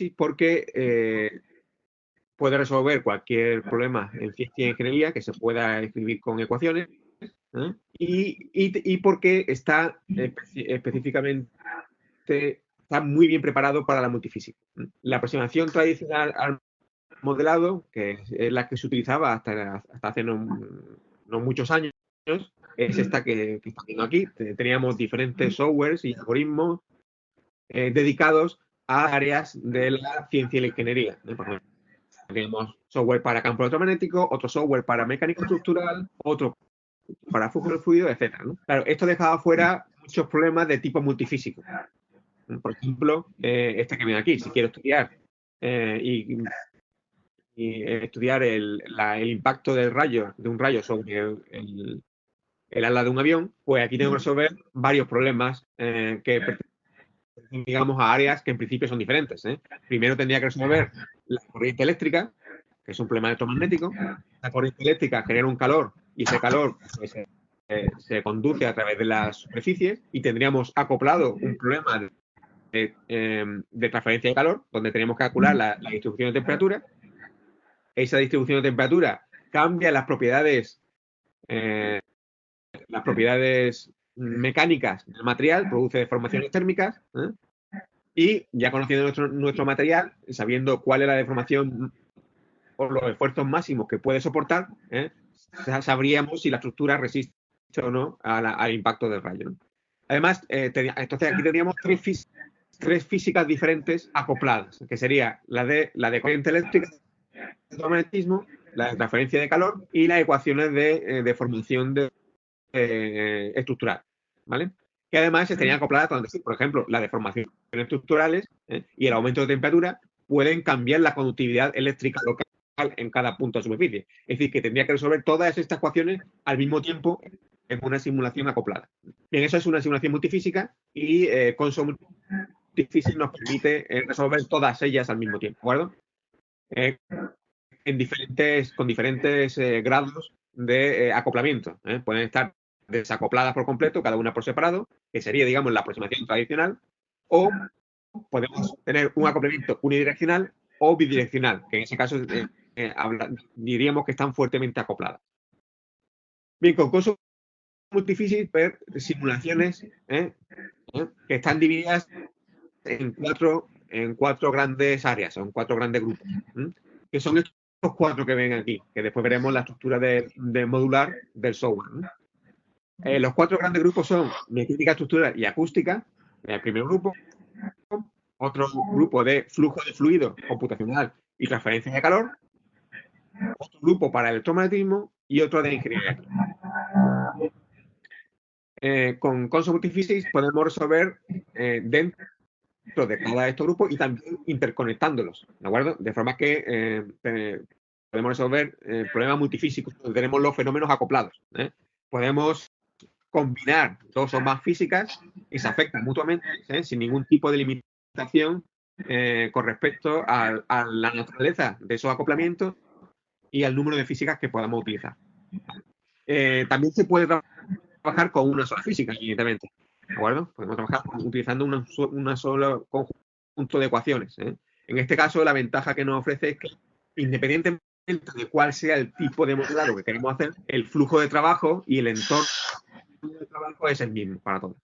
Multiphysics porque puede resolver cualquier problema en ciencia y ingeniería que se pueda escribir con ecuaciones, ¿eh? Y porque está específicamente está muy bien preparado para la multifísica. La aproximación tradicional al modelado, que es la que se utilizaba hasta hace no muchos años, es esta que estamos viendo aquí. Teníamos diferentes softwares y algoritmos dedicados a áreas de la ciencia y la ingeniería. Por ejemplo, tenemos software para campo electromagnético, otro software para mecánica estructural, otro para flujo de fluido, etc. Claro, esto dejaba fuera muchos problemas de tipo multifísico. Por ejemplo, este que viene aquí, si quiero estudiar y estudiar el impacto de un rayo sobre el ala de un avión, pues aquí tengo que resolver varios problemas que pertenecen, digamos, a áreas que en principio son diferentes. Primero tendría que resolver la corriente eléctrica, que es un problema electromagnético. La corriente eléctrica genera un calor y ese calor pues, se conduce a través de las superficies y tendríamos acoplado un problema de transferencia de calor, donde tenemos que calcular la distribución de temperatura. Esa distribución de temperatura cambia las propiedades mecánicas del material, produce deformaciones térmicas, y ya conociendo nuestro material, sabiendo cuál es la deformación o los esfuerzos máximos que puede soportar, sabríamos si la estructura resiste o no al impacto del rayo, ¿no? Además, entonces aquí tendríamos tres físicas diferentes acopladas, que sería la de corriente eléctrica, el magnetismo, la de transferencia de calor y las ecuaciones de deformación estructural, ¿vale? Que además estarían acopladas con, por ejemplo, las deformaciones estructurales y el aumento de temperatura pueden cambiar la conductividad eléctrica local en cada punto de superficie. Es decir, que tendría que resolver todas estas ecuaciones al mismo tiempo en una simulación acoplada. Bien, eso es una simulación multifísica y Conso Multiphysics nos permite resolver todas ellas al mismo tiempo, ¿de acuerdo? Con diferentes grados de acoplamiento. Pueden estar desacopladas por completo, cada una por separado, que sería, digamos, la aproximación tradicional, o podemos tener un acoplamiento unidireccional o bidireccional, que en ese caso diríamos que están fuertemente acopladas. Bien, con Conso Multiphysics ver simulaciones que están divididas en cuatro grandes áreas, o en cuatro grandes grupos, que son estos cuatro que ven aquí, que después veremos la estructura de modular del software. Los cuatro grandes grupos son mecánica estructural y acústica, el primer grupo, otro grupo de flujo de fluido computacional y transferencia de calor, otro grupo para electromagnetismo y otro de ingeniería. Con Conso Multiphysics podemos resolver dentro de cada de estos grupos y también interconectándolos, ¿de acuerdo? De forma que podemos resolver problemas multifísicos donde tenemos los fenómenos acoplados. Podemos combinar dos o más físicas y se afectan mutuamente sin ningún tipo de limitación con respecto a la naturaleza de esos acoplamientos y al número de físicas que podamos utilizar. También se puede trabajar con una sola física, evidentemente. ¿De acuerdo? Podemos trabajar utilizando una sola conjunto de ecuaciones. En este caso, la ventaja que nos ofrece es que, independientemente de cuál sea el tipo de modelado que queremos hacer, el flujo de trabajo y el entorno de trabajo es el mismo para todos.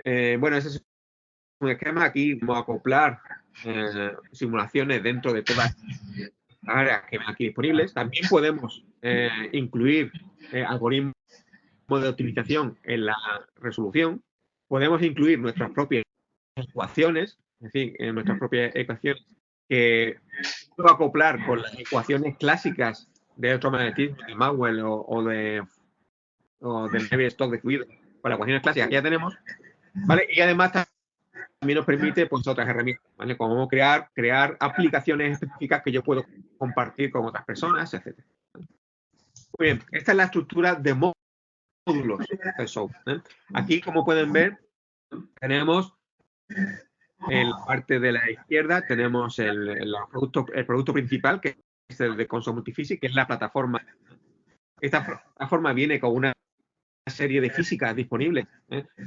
Bueno, ese es un esquema. Aquí vamos a acoplar simulaciones dentro de todas las áreas que ven aquí disponibles. También podemos incluir algoritmos de optimización en la resolución. Podemos incluir nuestras propias ecuaciones, es decir, nuestras propias ecuaciones que puedo acoplar con las ecuaciones clásicas de electromagnetismo, de Maxwell o de Navier-Stokes de fluido, con las ecuaciones clásicas que ya tenemos, ¿vale? Y además también nos permite pues otras herramientas, ¿vale? Como crear aplicaciones específicas que yo puedo compartir con otras personas, etc. Muy bien, esta es la estructura de módulos del software. Aquí, como pueden ver, tenemos en la parte de la izquierda tenemos el producto principal, que es el de Conso Multiphysics, que es la plataforma. Esta plataforma viene con una serie de físicas disponibles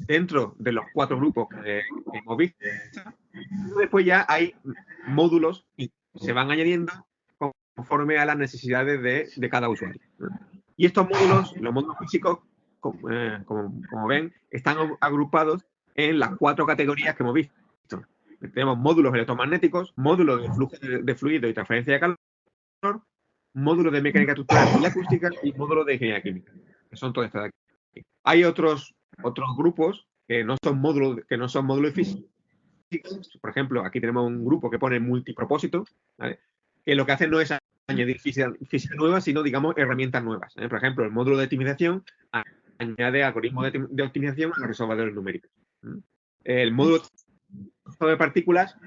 dentro de los 4 grupos que hemos visto. Después ya hay módulos que se van añadiendo conforme a las necesidades de cada usuario. Y estos módulos, los módulos físicos, como ven, están agrupados en las 4 categorías que hemos visto. Tenemos módulos electromagnéticos, módulos de flujo de fluido y transferencia de calor, módulos de mecánica estructural y acústica y módulos de ingeniería química, que son todos estos de aquí. Hay otros grupos que no son módulos físicos. Por ejemplo, aquí tenemos un grupo que pone multipropósito, ¿vale? Que lo que hace no es añadir física nueva, sino, digamos, herramientas nuevas. Por ejemplo, el módulo de optimización añade algoritmos de optimización a los resolvedores numéricos. El módulo de partículas,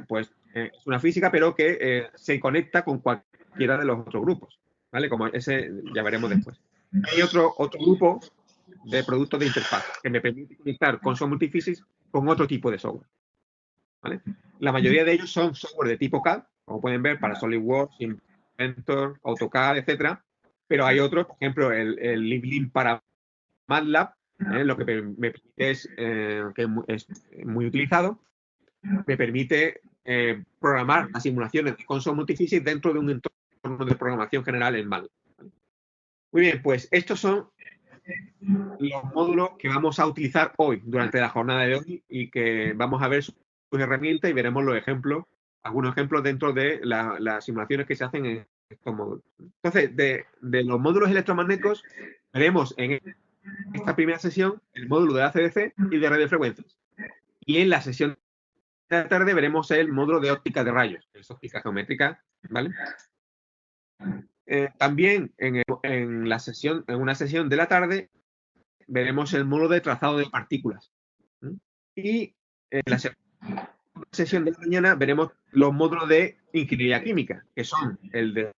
pues es una física, pero que se conecta con cualquiera de los otros grupos, ¿vale? Como ese ya veremos después. Hay otro grupo de productos de interfaz que me permite conectar con Software Multiphysics con otro tipo de software, ¿vale? La mayoría de ellos son software de tipo CAD, como pueden ver, para SolidWorks, Inventor, AutoCAD, etcétera. Pero hay otros, por ejemplo, el LibLim para MATLAB, lo que me permite es, que es muy utilizado, me permite programar las simulaciones de Console Multiphysics dentro de un entorno de programación general en MATLAB. Muy bien, pues estos son los módulos que vamos a utilizar hoy, durante la jornada de hoy, y que vamos a ver sus herramientas y veremos los ejemplos, algunos ejemplos dentro de las simulaciones que se hacen en estos módulos. Entonces, de los módulos electromagnéticos, veremos en esta primera sesión el módulo de ACDC y de radiofrecuencias. Y en la sesión de la tarde veremos el módulo de óptica de rayos, que es óptica geométrica, ¿vale? También en una sesión de la tarde veremos el módulo de trazado de partículas. Y en la sesión de la mañana veremos los módulos de ingeniería química, que son el de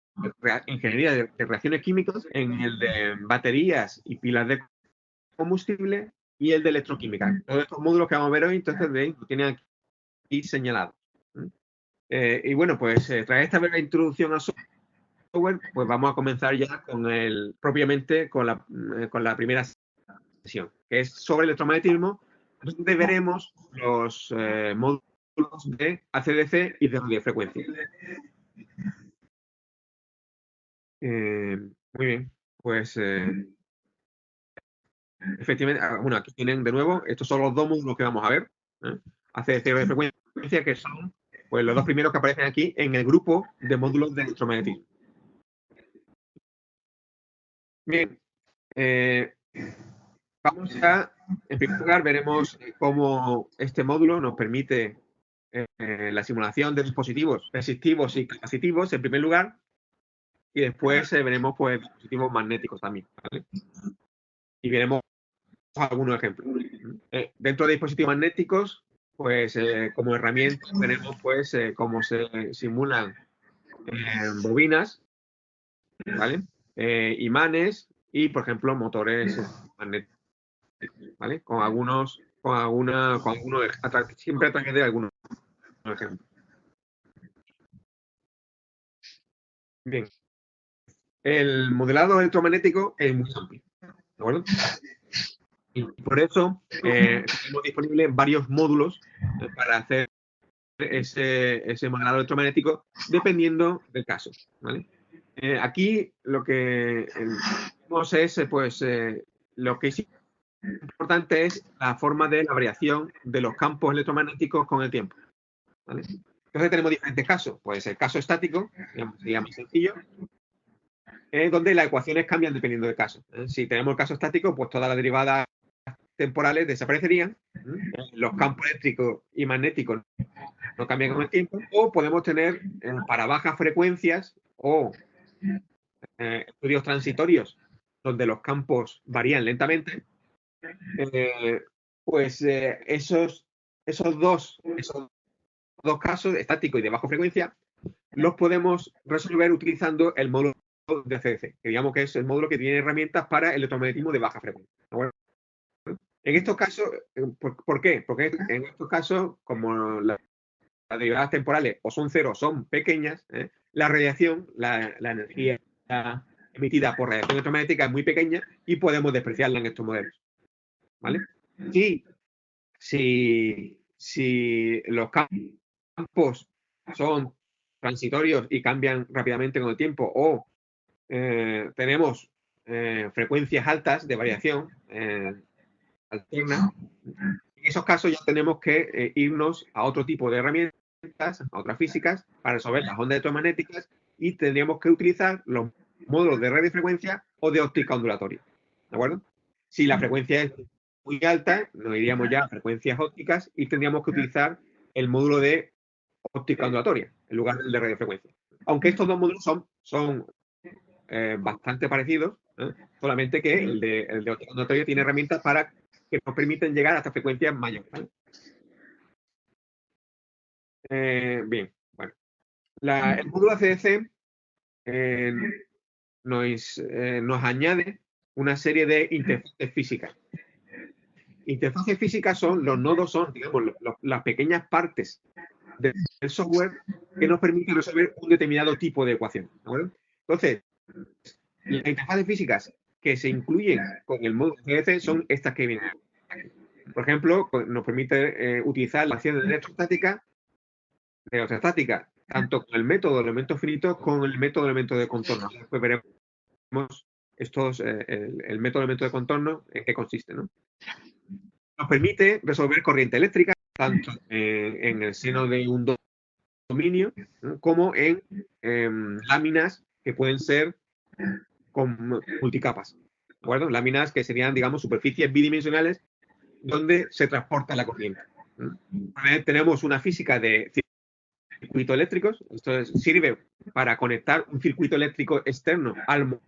ingeniería de reacciones químicas, en el de baterías y pilas de combustible y el de electroquímica. Todos estos módulos que vamos a ver hoy, entonces, veis, lo tienen aquí señalados. Y bueno, pues tras esta breve introducción al software, pues vamos a comenzar ya propiamente con la primera sesión, que es sobre electromagnetismo, donde veremos los módulos de ACDC y de radiofrecuencia. Muy bien, pues efectivamente, bueno, aquí tienen de nuevo, estos son los 2 módulos que vamos a ver, ACDC y radiofrecuencia, que son pues los 2 primeros que aparecen aquí en el grupo de módulos de electromagnetismo. Bien, en primer lugar, veremos cómo este módulo nos permite la simulación de dispositivos resistivos y capacitivos, en primer lugar, y después veremos pues dispositivos magnéticos también, ¿vale? Y veremos algunos ejemplos. Dentro de dispositivos magnéticos, pues como herramienta veremos pues cómo se simulan bobinas, ¿vale? Imanes y, por ejemplo, motores magnéticos, ¿vale? Siempre a través de algunos ejemplos. Bien. El modelado electromagnético es muy amplio, ¿de acuerdo? Y por eso tenemos disponibles varios módulos para hacer ese modelado electromagnético dependiendo del caso, ¿vale? Aquí lo que vemos es, pues, lo que es importante es la forma de la variación de los campos electromagnéticos con el tiempo, ¿vale? Entonces tenemos diferentes casos. Pues el caso estático, digamos más sencillo, donde las ecuaciones cambian dependiendo del caso. Si tenemos el caso estático, pues todas las derivadas temporales desaparecerían, los campos eléctricos y magnéticos no cambian con el tiempo, o podemos tener para bajas frecuencias o estudios transitorios donde los campos varían lentamente, pues esos dos casos, estático y de baja frecuencia, los podemos resolver utilizando el módulo de ACDC, que digamos que es el módulo que tiene herramientas para el electromagnetismo de baja frecuencia. Bueno, en estos casos, ¿por qué? Porque en estos casos, como las derivadas temporales o son cero o son pequeñas, la radiación, la energía emitida por radiación electromagnética es muy pequeña y podemos despreciarla en estos modelos, ¿vale? Si los campos son transitorios y cambian rápidamente con el tiempo, o tenemos frecuencias altas de variación alterna, en esos casos ya tenemos que irnos a otro tipo de herramientas, a otras físicas, para resolver las ondas electromagnéticas, y tendríamos que utilizar los módulos de radiofrecuencia o de óptica ondulatoria, ¿de acuerdo? Si la frecuencia es muy alta, nos iríamos ya a frecuencias ópticas y tendríamos que utilizar el módulo de óptica ondulatoria en lugar del de radiofrecuencia. Aunque estos dos módulos son bastante parecidos, solamente que el de óptica ondulatoria tiene herramientas para que nos permiten llegar hasta frecuencias mayores, ¿vale? Bien, bueno. El módulo ACDC nos añade una serie de interfaces físicas. Interfaces físicas los nodos son, digamos, las pequeñas partes del software que nos permiten resolver un determinado tipo de ecuación, ¿de acuerdo? Entonces, las interfaces físicas que se incluyen con el módulo ACDC son estas que vienen aquí. Por ejemplo, pues, nos permite utilizar la acción de electrostática, tanto con el método de elementos finitos como con el método de elementos de contorno. Después veremos el método de elementos de contorno en qué consiste, ¿no? Nos permite resolver corriente eléctrica tanto en el seno de un dominio, ¿no?, como en láminas que pueden ser con multicapas, ¿de acuerdo? Láminas que serían, digamos, superficies bidimensionales donde se transporta la corriente. Tenemos una física de circuitos eléctricos. Esto sirve para conectar un circuito eléctrico externo al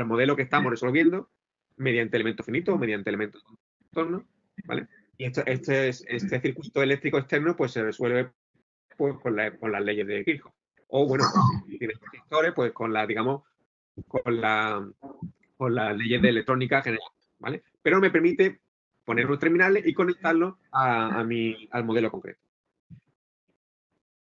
modelo que estamos resolviendo mediante elementos finitos o mediante elementos de contorno, ¿vale? Y este circuito eléctrico externo pues se resuelve pues, con las leyes de Kirchhoff. O bueno, si tienes transistores, pues con las leyes de electrónica general, ¿vale? Pero me permite poner unos terminales y conectarlos al modelo concreto.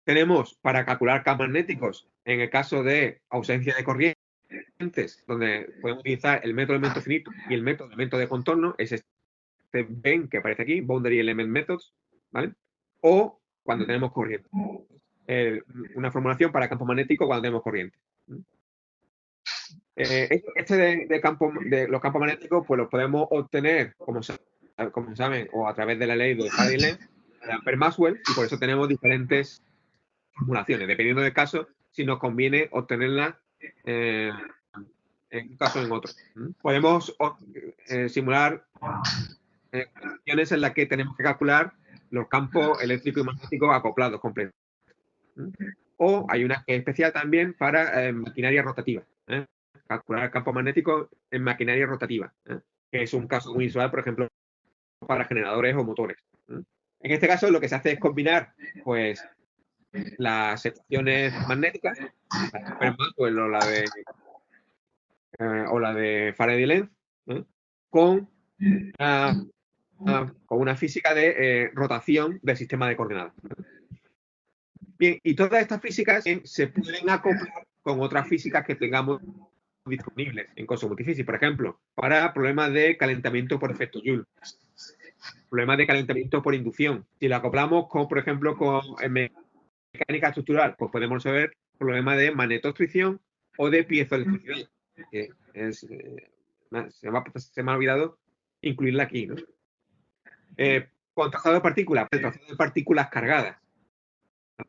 Tenemos para calcular campos magnéticos, en el caso de ausencia de corrientes, donde podemos utilizar el método de elemento finito y el método de elemento de contorno, es este BEM que aparece aquí, Boundary Element Methods, ¿vale? O cuando tenemos corriente. Una formulación para campo magnético cuando tenemos corriente. De los campos magnéticos, pues los podemos obtener, como saben, o a través de la ley de Faraday-Lenz, de Ampère-Maxwell, y por eso tenemos diferentes formulaciones, dependiendo del caso, si nos conviene obtenerla en un caso o en otro. Podemos simular condiciones en las que tenemos que calcular los campos eléctricos y magnéticos acoplados completos. O hay una que es especial también para maquinaria rotativa. Calcular el campo magnético en maquinaria rotativa, que es un caso muy usual, por ejemplo, para generadores o motores. En este caso, lo que se hace es combinar, pues, las ecuaciones magnéticas, pues, o la de Faraday-Lenz, con una física de rotación del sistema de coordenadas. Bien, y todas estas físicas se pueden acoplar con otras físicas que tengamos disponibles en cosmos multifísica. Por ejemplo, para problemas de calentamiento por efecto Joule, problemas de calentamiento por inducción. Si lo acoplamos con, por ejemplo, con mecánica estructural, pues podemos resolver problemas de magnetostricción o de piezoelectricidad. Se me ha olvidado incluirla aquí, ¿no? Con trazado de partículas, trazado de partículas cargadas, ¿de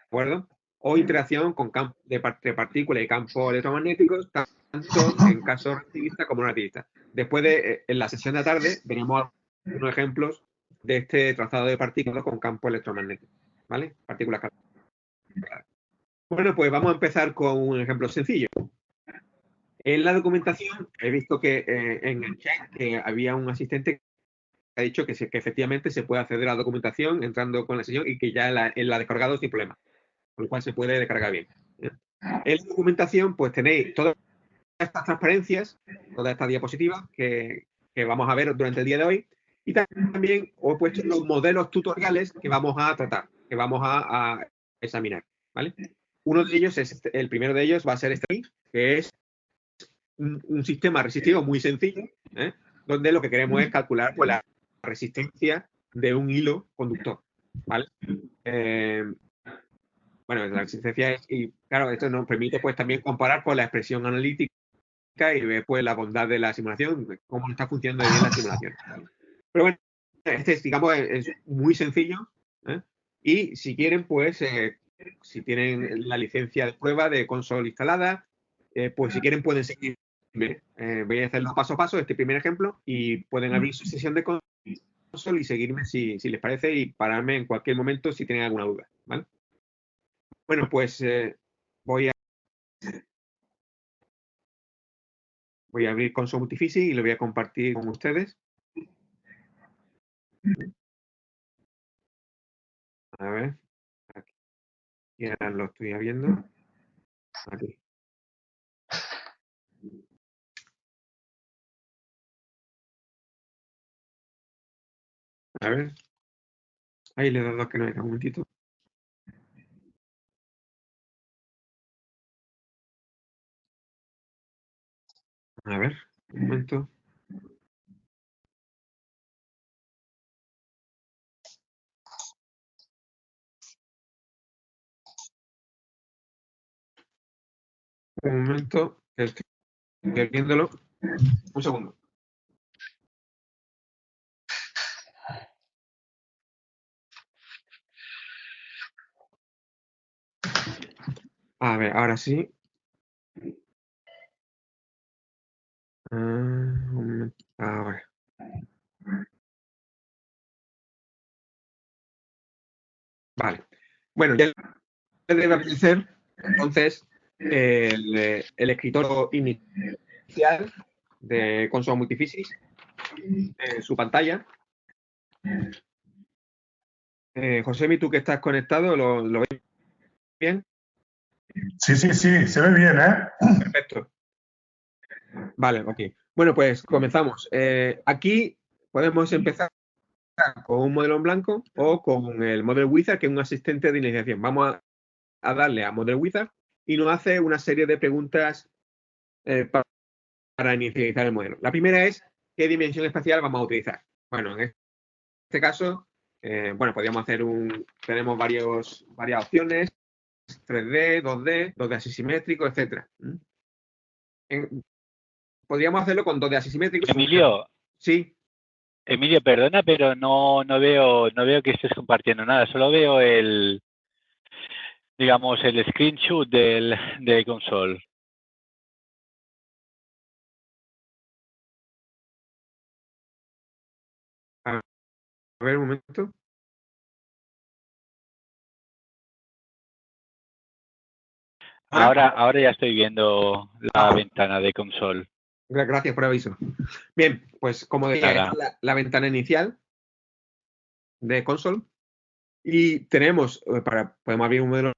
acuerdo? O interacción con campo de partículas y campos electromagnéticos, tanto en caso relativista como no relativista. Después en la sesión de la tarde, veremos algunos ejemplos de este trazado de partículas con campo electromagnético, ¿vale? Partículas cargadas. Bueno, pues vamos a empezar con un ejemplo sencillo. En la documentación he visto que en el chat que había un asistente que ha dicho que efectivamente se puede acceder a la documentación entrando con la sesión y que ya en la descargado sin problema, con lo cual se puede descargar bien. En la documentación pues tenéis todas estas transparencias, todas estas diapositivas que vamos a ver durante el día de hoy, y también os he puesto los modelos tutoriales que vamos a tratar, que vamos a examinar, ¿vale? uno de ellos es el primero de ellos va a ser este aquí, que es un sistema resistivo muy sencillo, donde lo que queremos es calcular pues, la resistencia de un hilo conductor, ¿vale? Bueno, la resistencia es, y claro, esto nos permite pues también comparar con la expresión analítica y ver pues la bondad de la simulación, cómo está funcionando bien la simulación. Pero bueno, este digamos es muy sencillo, y si quieren pues si tienen la licencia de prueba de console instalada, pues si quieren pueden seguirme. Voy a hacerlo paso a paso, este primer ejemplo, y pueden abrir su sesión de console y seguirme si les parece y pararme en cualquier momento si tienen alguna duda, ¿vale? Bueno, pues voy a abrir Console Multiphysics y lo voy a compartir con ustedes. A ver, aquí ya lo estoy viendo. Aquí. A ver. Ahí le he dado que no era un momentito. A ver, un momento. Un momento, que estoy viéndolo. Un segundo. A ver, ahora sí. Un momento. Ahora. Vale. Bueno, ya debe aparecer entonces el escritorio inicial de Console Multiphysics en su pantalla. Josemi, tú que estás conectado, ¿lo ves bien? Sí, se ve bien, ¿eh? Perfecto. Vale, ok. Bueno, pues comenzamos. Aquí podemos empezar con un modelo en blanco o con el Model Wizard, que es un asistente de iniciación. Vamos a darle a Model Wizard y nos hace una serie de preguntas para inicializar el modelo. La primera es, ¿qué dimensión espacial vamos a utilizar? Bueno, en este caso, bueno, podríamos hacer tenemos varias opciones, 3D, 2D, 2D asimétrico, etc. Podríamos hacerlo con 2D asimétrico. Sí. Emilio, perdona, pero no veo que estés compartiendo nada. Solo veo digamos, el screenshot de console. A ver, un momento. Ahora ya estoy viendo la ventana de console. Gracias por el aviso. Bien, pues como decía, es la ventana inicial de console y tenemos, podemos abrir un modelo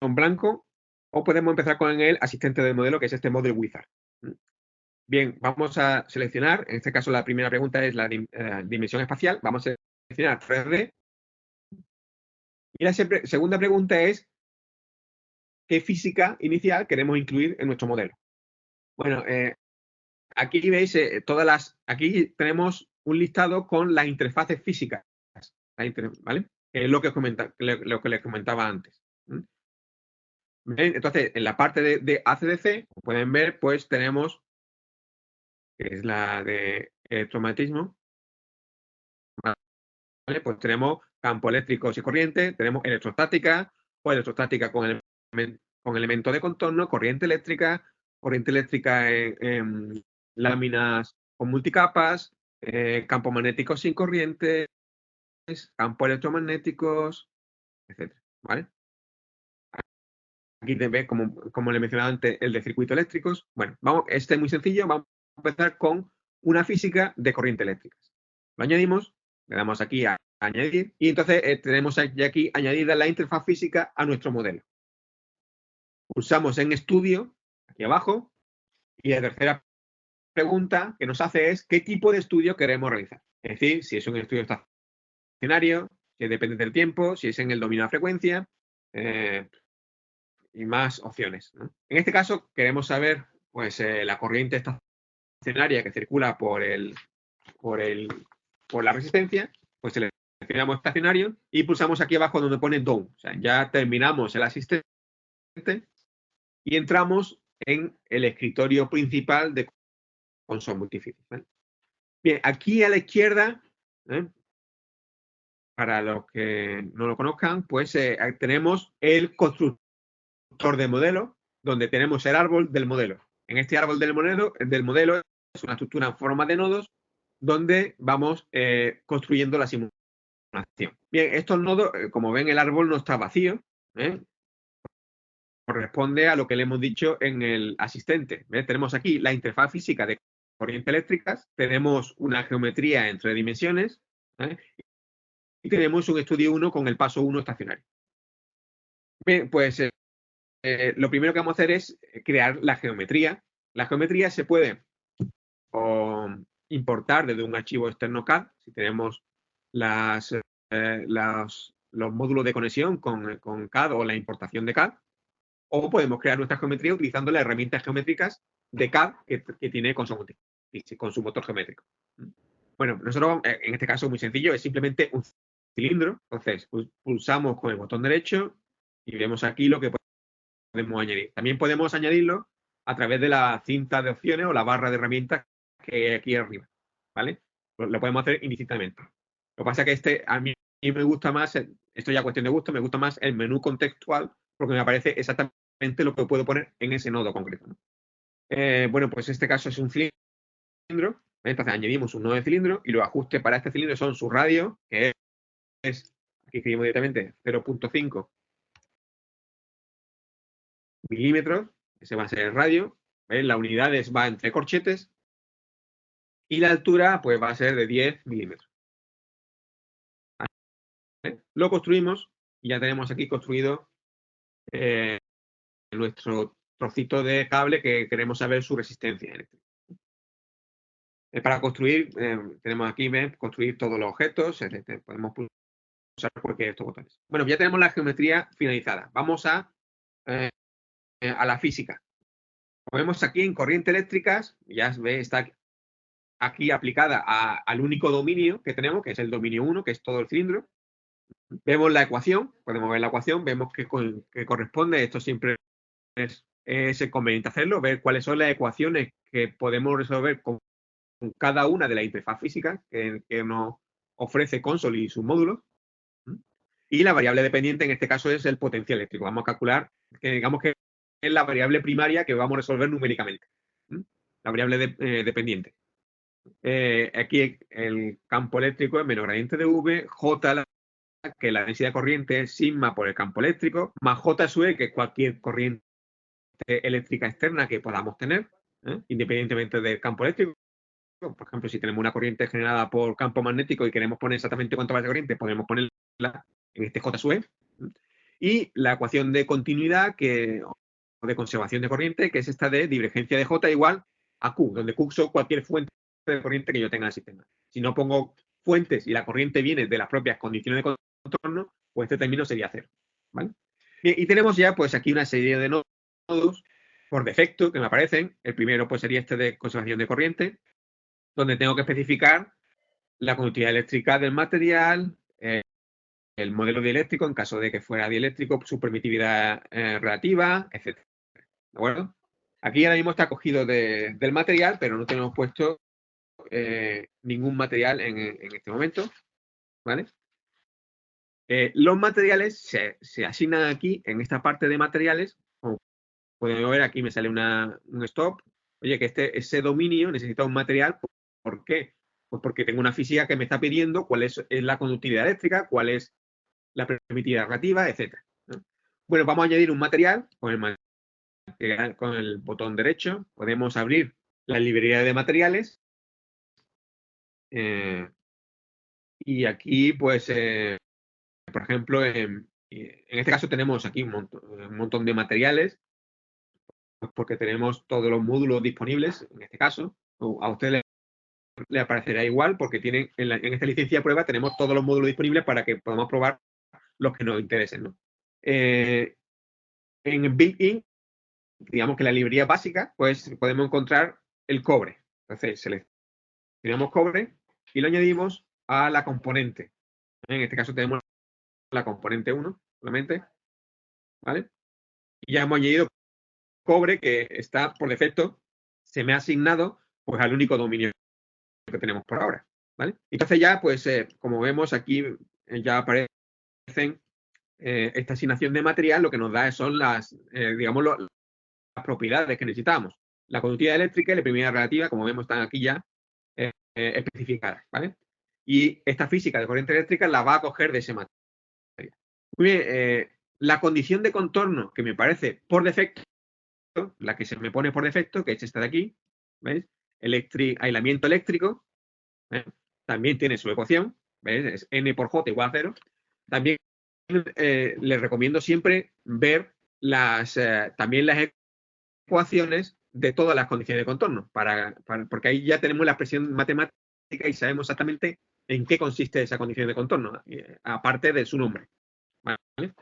en blanco o podemos empezar con el asistente del modelo, que es este Model Wizard. Bien, vamos a seleccionar, en este caso la primera pregunta es la dimensión espacial, vamos a seleccionar 3D. Y la segunda pregunta es, ¿qué física inicial queremos incluir en nuestro modelo? Bueno, aquí veis aquí tenemos un listado con las interfaces físicas, ¿vale? Es lo que les comentaba antes. ¿Ven? Entonces, en la parte de ACDC, como pueden ver, pues tenemos, que es la de electromagnetismo, ¿vale? Pues tenemos campo eléctricos y corriente, tenemos electrostática o electrostática con elemento de contorno, corriente eléctrica en láminas con multicapas, campos magnéticos sin corriente, campos electromagnéticos, etc. ¿Vale? Aquí te ves, como le mencionaba antes, el de circuitos eléctricos. Bueno, este es muy sencillo. Vamos a empezar con una física de corriente eléctrica. Lo añadimos, le damos aquí a añadir y entonces tenemos aquí añadida la interfaz física a nuestro modelo. Pulsamos en estudio, aquí abajo, y la tercera pregunta que nos hace es ¿qué tipo de estudio queremos realizar? Es decir, si es un estudio estacionario, si depende del tiempo, si es en el dominio de la frecuencia, y más opciones, ¿no? En este caso queremos saber pues, la corriente estacionaria que circula por la resistencia, pues seleccionamos estacionario y pulsamos aquí abajo donde pone Done. O sea, ya terminamos el asistente y entramos en el escritorio principal de Console Multifield, ¿vale? Bien, aquí a la izquierda, para los que no lo conozcan, pues tenemos el constructor de modelo, donde tenemos el árbol del modelo. En este árbol del modelo es una estructura en forma de nodos donde vamos construyendo la simulación. Bien, estos nodos, como ven, el árbol no está vacío, corresponde a lo que le hemos dicho en el asistente. ¿Ves? Tenemos aquí la interfaz física de corrientes eléctricas, tenemos una geometría en 3 dimensiones, y tenemos un estudio 1 con el paso 1 estacionario. Bien, pues lo primero que vamos a hacer es crear la geometría. La geometría se puede importar desde un archivo externo CAD, si tenemos los módulos de conexión con CAD o la importación de CAD, o podemos crear nuestra geometría utilizando las herramientas geométricas de CAD que tiene con su motor geométrico. Bueno, nosotros en este caso muy sencillo, es simplemente un cilindro. Entonces pulsamos con el botón derecho y vemos aquí lo que podemos añadir. También podemos añadirlo a través de la cinta de opciones o la barra de herramientas que hay aquí arriba, ¿vale? Lo podemos hacer indistintamente. Lo que pasa es que a mí me gusta más, esto ya es cuestión de gusto, me gusta más el menú contextual porque me aparece exactamente lo que puedo poner en ese nodo concreto, ¿no? Bueno, pues este caso es un cilindro, entonces añadimos un nodo de cilindro y los ajustes para este cilindro son su radio, que es aquí escribimos directamente 0.5 milímetros, ese va a ser el radio, ¿ves? La unidades va entre corchetes y la altura pues va a ser de 10 milímetros. ¿Vale? Lo construimos y ya tenemos aquí construido nuestro trocito de cable que queremos saber su resistencia eléctrica. Para construir, tenemos aquí, ¿ves? Construir todos los objetos, podemos pulsar cualquier de estos botones. Bueno, ya tenemos la geometría finalizada. Vamos a la física. Como vemos aquí en corriente eléctricas, ya ve, está aquí aplicada al único dominio que tenemos, que es el dominio 1, que es todo el cilindro. Vemos la ecuación, podemos ver la ecuación, vemos que corresponde, esto siempre es conveniente hacerlo, ver cuáles son las ecuaciones que podemos resolver con cada una de las interfaz físicas que nos ofrece Console y sus módulos. Y la variable dependiente en este caso es el potencial eléctrico. Vamos a calcular, que digamos que es la variable primaria que vamos a resolver numéricamente. La variable dependiente. Aquí el campo eléctrico es menos gradiente de V, J, que la densidad de corriente es sigma por el campo eléctrico, más J sub E, que es cualquier corriente eléctrica externa que podamos tener, independientemente del campo eléctrico. Por ejemplo, si tenemos una corriente generada por campo magnético y queremos poner exactamente cuánto va de corriente, podemos ponerla en este J sub E. Y la ecuación de continuidad o de conservación de corriente, que es esta de divergencia de J igual a Q, donde Q son cualquier fuente de corriente que yo tenga en el sistema. Si no pongo fuentes y la corriente viene de las propias condiciones de contorno, pues este término sería cero, ¿vale? Bien, y tenemos ya pues aquí una serie de nodos por defecto que me aparecen. El primero pues sería este de conservación de corriente, donde tengo que especificar la conductividad eléctrica del material, el modelo dieléctrico en caso de que fuera dieléctrico, su permitividad relativa, etc. ¿De acuerdo? Aquí ahora mismo está cogido del material, pero no tenemos puesto ningún material en este momento, ¿vale? Los materiales se asignan aquí, en esta parte de materiales. Como podemos ver, aquí me sale un stop. Oye, que ese dominio necesita un material. ¿Por qué? Pues porque tengo una física que me está pidiendo cuál es la conductividad eléctrica, cuál es la permitividad relativa, etc. ¿no? Bueno, vamos a añadir un material con el botón derecho. Podemos abrir la librería de materiales. Y aquí, pues, por ejemplo, en este caso tenemos aquí un montón de materiales, pues porque tenemos todos los módulos disponibles, en este caso. A usted le aparecerá igual porque tienen en esta licencia de prueba tenemos todos los módulos disponibles para que podamos probar los que nos interesen, ¿no? En built-in, digamos que la librería básica, pues podemos encontrar el cobre. Entonces, seleccionamos cobre y lo añadimos a la componente. En este caso tenemos la componente 1 solamente, ¿vale? Y ya hemos añadido cobre, que está por defecto, se me ha asignado pues al único dominio que tenemos por ahora, ¿vale? Entonces ya, pues, como vemos aquí, ya aparecen esta asignación de material, lo que nos da son las, digamos, las propiedades que necesitamos. La conductividad eléctrica y la permeabilidad relativa, como vemos, están aquí ya especificadas, ¿vale? Y esta física de corriente eléctrica la va a coger de ese material. Muy bien, la condición de contorno que me parece por defecto, la que se me pone por defecto, que es esta de aquí, ¿veis? Aislamiento eléctrico, ¿eh? También tiene su ecuación, ¿veis? Es N por J igual a 0. También les recomiendo siempre ver también las ecuaciones de todas las condiciones de contorno, porque ahí ya tenemos la expresión matemática y sabemos exactamente en qué consiste esa condición de contorno, aparte de su nombre, ¿vale?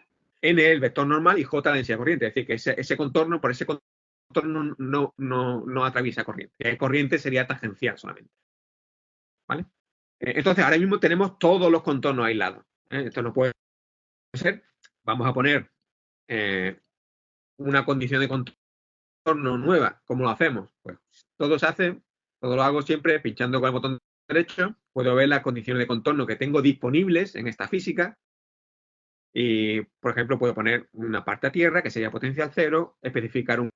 N es el vector normal y J la densidad de corriente, es decir, que ese contorno, por ese contorno no atraviesa corriente. El corriente sería tangencial solamente, ¿vale? Entonces, ahora mismo tenemos todos los contornos aislados. Esto no puede ser. Vamos a poner una condición de contorno nueva. ¿Cómo lo hacemos? Pues todo lo hago siempre pinchando con el botón derecho. Puedo ver las condiciones de contorno que tengo disponibles en esta física. Y, por ejemplo, puedo poner una parte a tierra, que sería potencial cero, especificar un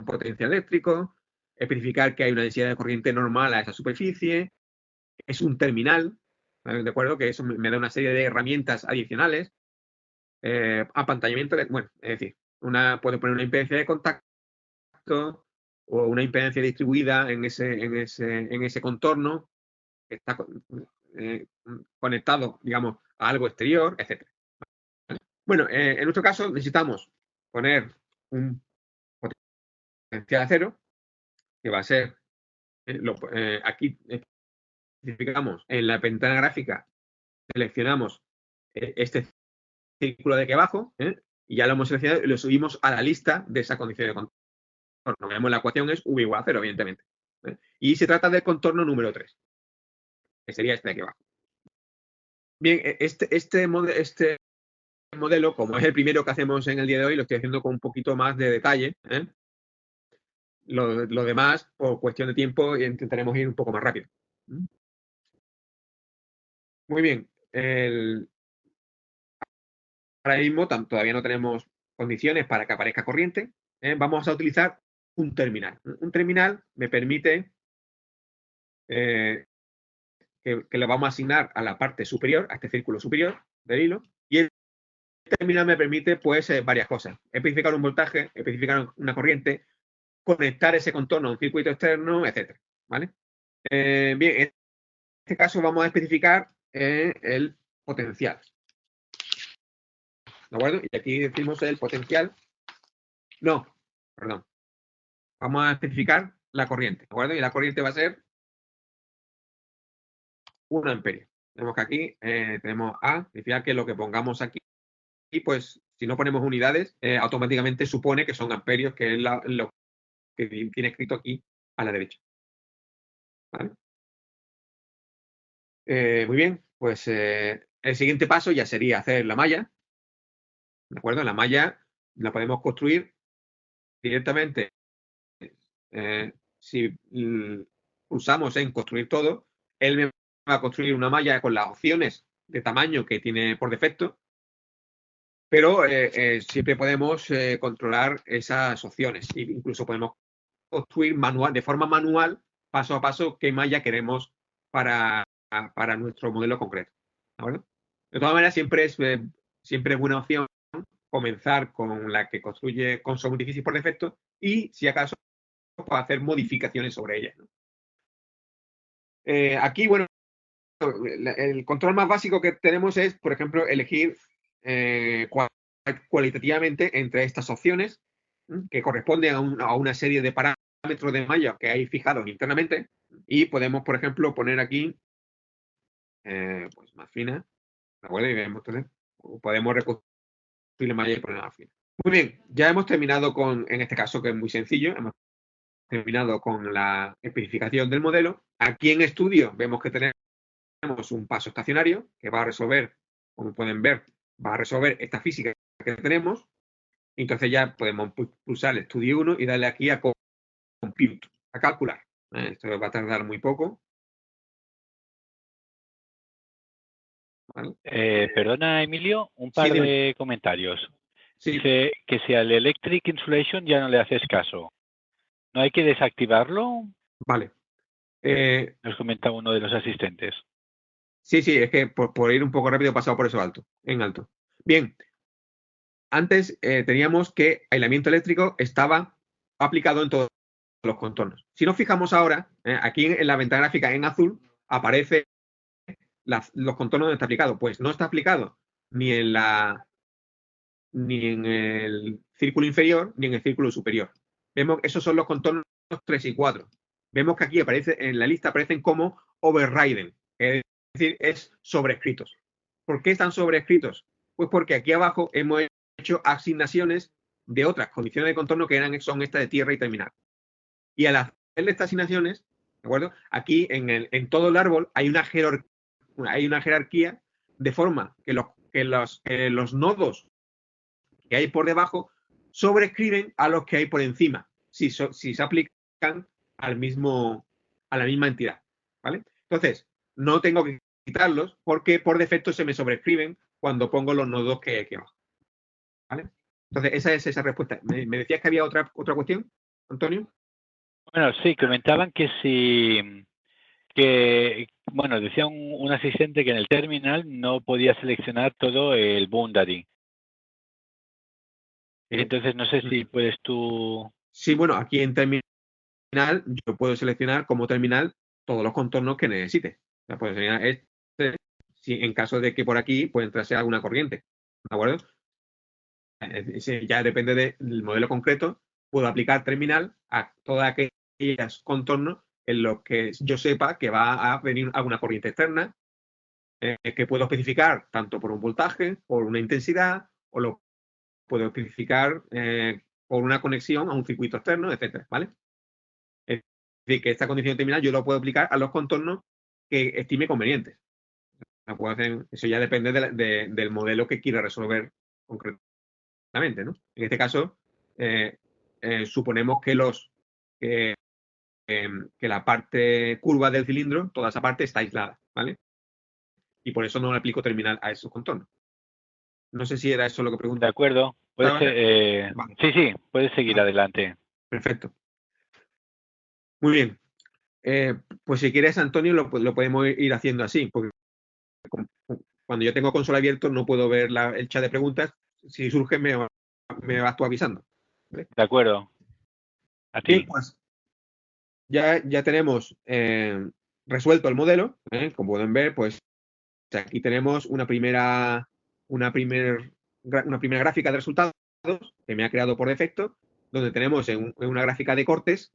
potencial eléctrico, especificar que hay una densidad de corriente normal a esa superficie, es un terminal, ¿de acuerdo? Que eso me da una serie de herramientas adicionales, apantallamiento, bueno, es decir, puedo poner una impedancia de contacto o una impedancia distribuida en ese contorno que está conectado, digamos, a algo exterior, etc. Bueno, en nuestro caso necesitamos poner un potencial cero, que va a ser, aquí especificamos en la ventana gráfica, seleccionamos este círculo de aquí abajo, y ya lo hemos seleccionado y lo subimos a la lista de esa condición de contorno. Vemos la ecuación es v igual a 0, evidentemente. Y se trata del contorno número 3, que sería este de aquí abajo. Bien, este modelo, como es el primero que hacemos en el día de hoy, lo estoy haciendo con un poquito más de detalle. Lo demás, por cuestión de tiempo, intentaremos ir un poco más rápido. Muy bien. Ahora mismo todavía no tenemos condiciones para que aparezca corriente. Vamos a utilizar un terminal. Un terminal me permite que le vamos a asignar a la parte superior, a este círculo superior del hilo, y el terminal me permite, pues, varias cosas. Especificar un voltaje, especificar una corriente, conectar ese contorno a un circuito externo, etc. ¿Vale? Bien, en este caso vamos a especificar el potencial. ¿De acuerdo? Y aquí decimos el potencial. No, perdón. Vamos a especificar la corriente, ¿de acuerdo? Y la corriente va a ser 1 amperio. Tenemos que aquí tenemos A, significa que lo que pongamos aquí, pues si no ponemos unidades, automáticamente supone que son amperios, que es lo que tiene escrito aquí a la derecha. ¿Vale? Muy bien, pues el siguiente paso ya sería hacer la malla. ¿De acuerdo? La malla la podemos construir directamente. Si usamos en construir todo, él me va a construir una malla con las opciones de tamaño que tiene por defecto, pero siempre podemos controlar esas opciones. E incluso podemos construir de forma manual, paso a paso, qué malla queremos para nuestro modelo concreto. ¿De acuerdo? De todas maneras, siempre es buena opción comenzar con la que construye con su multificis por defecto y, si acaso, pues, hacer modificaciones sobre ella, ¿no? Aquí, bueno, el control más básico que tenemos es, por ejemplo, elegir cualitativamente entre estas opciones que corresponden a una serie de parámetros de malla que hay fijados internamente, y podemos, por ejemplo, poner aquí pues más fina, ¿de acuerdo? Y vemos, entonces, podemos reconstruir la malla y ponerla más fina. Muy bien, ya hemos terminado en este caso que es muy sencillo, hemos terminado con la especificación del modelo. Aquí en estudio vemos que tenemos un paso estacionario que va a resolver, como pueden ver, va a resolver esta física que tenemos. Entonces ya podemos pulsar el estudio 1 y darle aquí a compute, a calcular. Esto va a tardar muy poco. ¿Vale? Perdona, Emilio, un Sí, par dime. de comentarios. Sí, Dice que si al Electric Insulation ya no le haces caso. ¿No hay que desactivarlo? vale. Nos comenta uno de los asistentes. Sí, es que por ir un poco rápido he pasado por eso en alto. Bien, antes teníamos que aislamiento eléctrico estaba aplicado en todos los contornos. Si nos fijamos ahora, aquí en la ventana gráfica en azul aparece los contornos donde está aplicado. Pues no está aplicado ni ni en el círculo inferior ni en el círculo superior. Vemos que esos son los contornos 3 y 4. Vemos que aquí aparece en la lista aparecen como overridden, es decir, es sobrescritos. ¿Por qué están sobrescritos? Pues porque aquí abajo hemos hecho asignaciones de otras condiciones de contorno que son estas de tierra y terminal. Y al hacer estas asignaciones, ¿de acuerdo? Aquí en todo el árbol hay una jerarquía de forma que los nodos que hay por debajo sobrescriben a los que hay por encima, si se aplican al a la misma entidad. ¿Vale? Entonces, no tengo que quitarlos porque por defecto se me sobrescriben cuando pongo los nodos que hay aquí abajo. ¿Vale? Entonces, esa es esa respuesta. ¿Me decías que había otra cuestión, Antonio? Bueno, sí, comentaban que bueno, decía un asistente que en el terminal no podía seleccionar todo el boundary. Entonces, no sé si puedes tú... Sí, bueno, aquí en terminal yo puedo seleccionar como terminal todos los contornos que necesite. O sea, puedo seleccionar este, si en caso de que por aquí pueda entrarse alguna corriente. ¿De acuerdo? Ya depende del modelo concreto. Puedo aplicar terminal a todos aquellos contornos en los que yo sepa que va a venir alguna corriente externa, que puedo especificar tanto por un voltaje, por una intensidad, o lo puedo especificar por una conexión a un circuito externo, etcétera, ¿vale? Es decir, que esta condición terminal yo lo puedo aplicar a los contornos que estime convenientes. Eso ya depende del modelo que quiera resolver concretamente, ¿no? En este caso, suponemos que, que la parte curva del cilindro, toda esa parte está aislada, ¿vale? Y por eso no le aplico terminal a esos contornos. No sé si era eso lo que De preguntaba. acuerdo. Vale, Sí, puedes seguir adelante. perfecto. Muy bien. Pues si quieres, Antonio, lo podemos ir haciendo así, porque cuando yo tengo consola abierto no puedo ver el chat de preguntas. Si surge, me vas tú avisando. ¿Vale? De acuerdo. A Bien, ti. pues ya tenemos resuelto el modelo. Como pueden ver, pues aquí tenemos una primera gráfica de resultados que me ha creado por defecto, donde tenemos en una gráfica de cortes,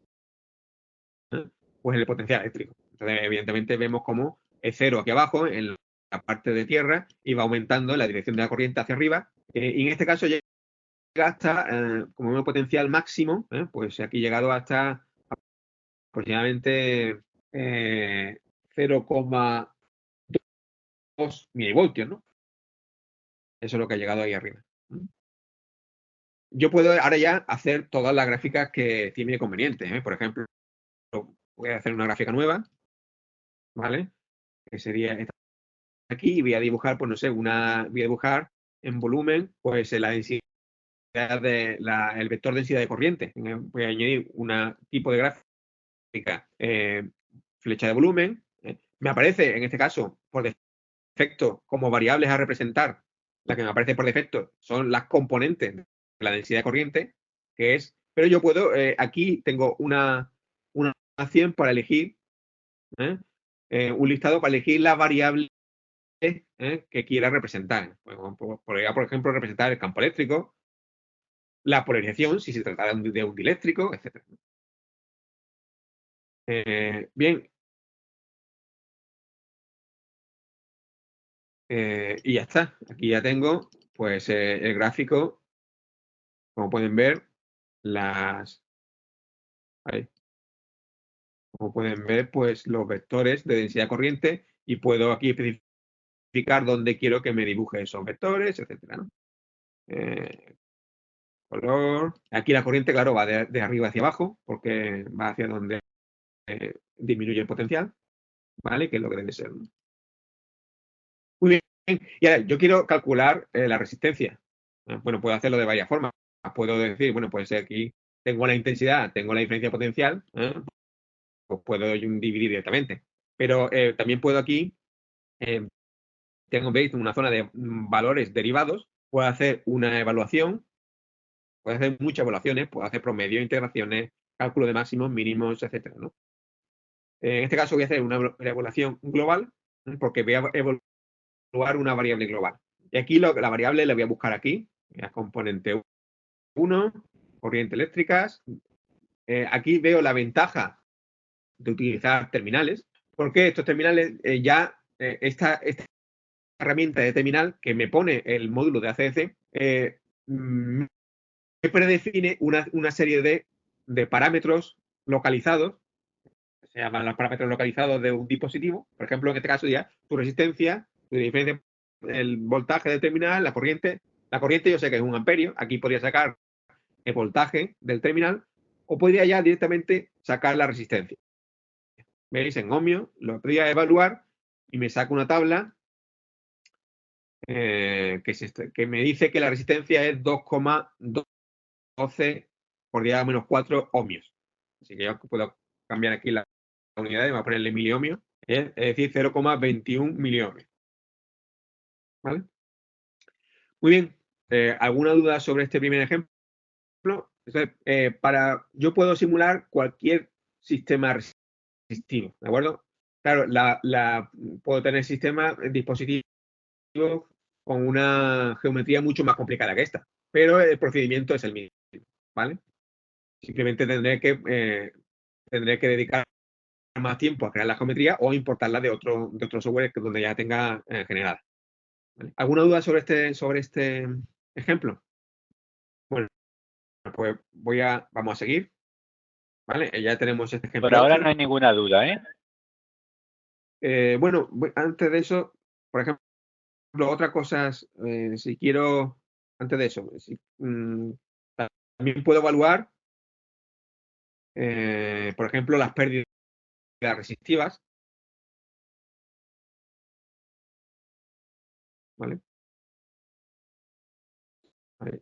pues el potencial eléctrico. Entonces, evidentemente, vemos cómo es cero aquí abajo, en la parte de tierra, y va aumentando en la dirección de la corriente hacia arriba. Y en este caso llega hasta, como un potencial máximo, pues aquí he llegado hasta aproximadamente 0,2 milivoltios, ¿no? Eso es lo que ha llegado ahí arriba. Yo puedo ahora ya hacer todas las gráficas que tiene conveniente. Por ejemplo, voy a hacer una gráfica nueva, ¿vale? Que sería esta aquí y voy a dibujar, pues no sé, voy a dibujar en volumen, pues la densidad el vector densidad de corriente. Voy a añadir un tipo de gráfica flecha de volumen. Me aparece, en este caso, por defecto, como variables a representar, la que me aparece por defecto son las componentes de la densidad de corriente, pero yo puedo, aquí tengo una acción para elegir, un listado para elegir la variable que quiera representar. Podría, por ejemplo, representar el campo eléctrico, la polarización, si se tratara de un dieléctrico, etc. Bien. Y ya está. Aquí ya tengo pues el gráfico como pueden ver, ahí. Como pueden ver, pues los vectores de densidad corriente y puedo aquí especificar dónde quiero que me dibuje esos vectores, etcétera, ¿no? Color. Aquí la corriente, claro, va de arriba hacia abajo porque va hacia donde disminuye el potencial, ¿vale? Que es lo que debe ser, ¿no? Muy bien. Y ahora, yo quiero calcular la resistencia. Bueno, puedo hacerlo de varias formas. Puedo decir, bueno, pues aquí tengo la intensidad, tengo la diferencia potencial, pues puedo dividir directamente. Pero también puedo aquí, veis, una zona de valores derivados, puedo hacer una evaluación, puedo hacer muchas evaluaciones, puedo hacer promedio, integraciones, cálculo de máximos, mínimos, etcétera, ¿no? En este caso voy a hacer una evaluación global, porque voy a evaluar una variable global. Y aquí la variable la voy a buscar aquí, la componente 1, corrientes eléctricas. Aquí veo la ventaja de utilizar terminales, porque estos terminales esta herramienta de terminal que me pone el módulo de ACDC me predefine una serie de parámetros localizados, se llaman los parámetros localizados de un dispositivo. Por ejemplo, en este caso ya tu resistencia, tu diferencia, el voltaje del terminal, la corriente. La corriente yo sé que es 1 amperio. Aquí podría sacar el voltaje del terminal o podría ya directamente sacar la resistencia. ¿Veis? En ohmios lo podría evaluar y me saca una tabla que me dice que la resistencia es 2,12 por 10⁻⁴ ohmios. Así que yo puedo cambiar aquí la unidad y voy a ponerle miliohmios, es decir, 0,21 miliohmios. ¿Vale? Muy bien. ¿Alguna duda sobre este primer ejemplo? Entonces, yo puedo simular cualquier sistema resistivo, ¿de acuerdo? Claro, puedo tener sistemas, dispositivos con una geometría mucho más complicada que esta, pero el procedimiento es el mismo, ¿vale? Simplemente tendré que dedicar más tiempo a crear la geometría o importarla de otro software donde ya tenga generada. ¿Vale? ¿Alguna duda sobre este ejemplo? Bueno, pues vamos a seguir. ¿Vale? Ya tenemos este ejemplo. Por ahora no hay ninguna duda, ¿eh? Bueno, antes de eso, por ejemplo, otras cosas, si quiero, antes de eso, también puedo evaluar, por ejemplo, las pérdidas resistivas. ¿Vale? Vale.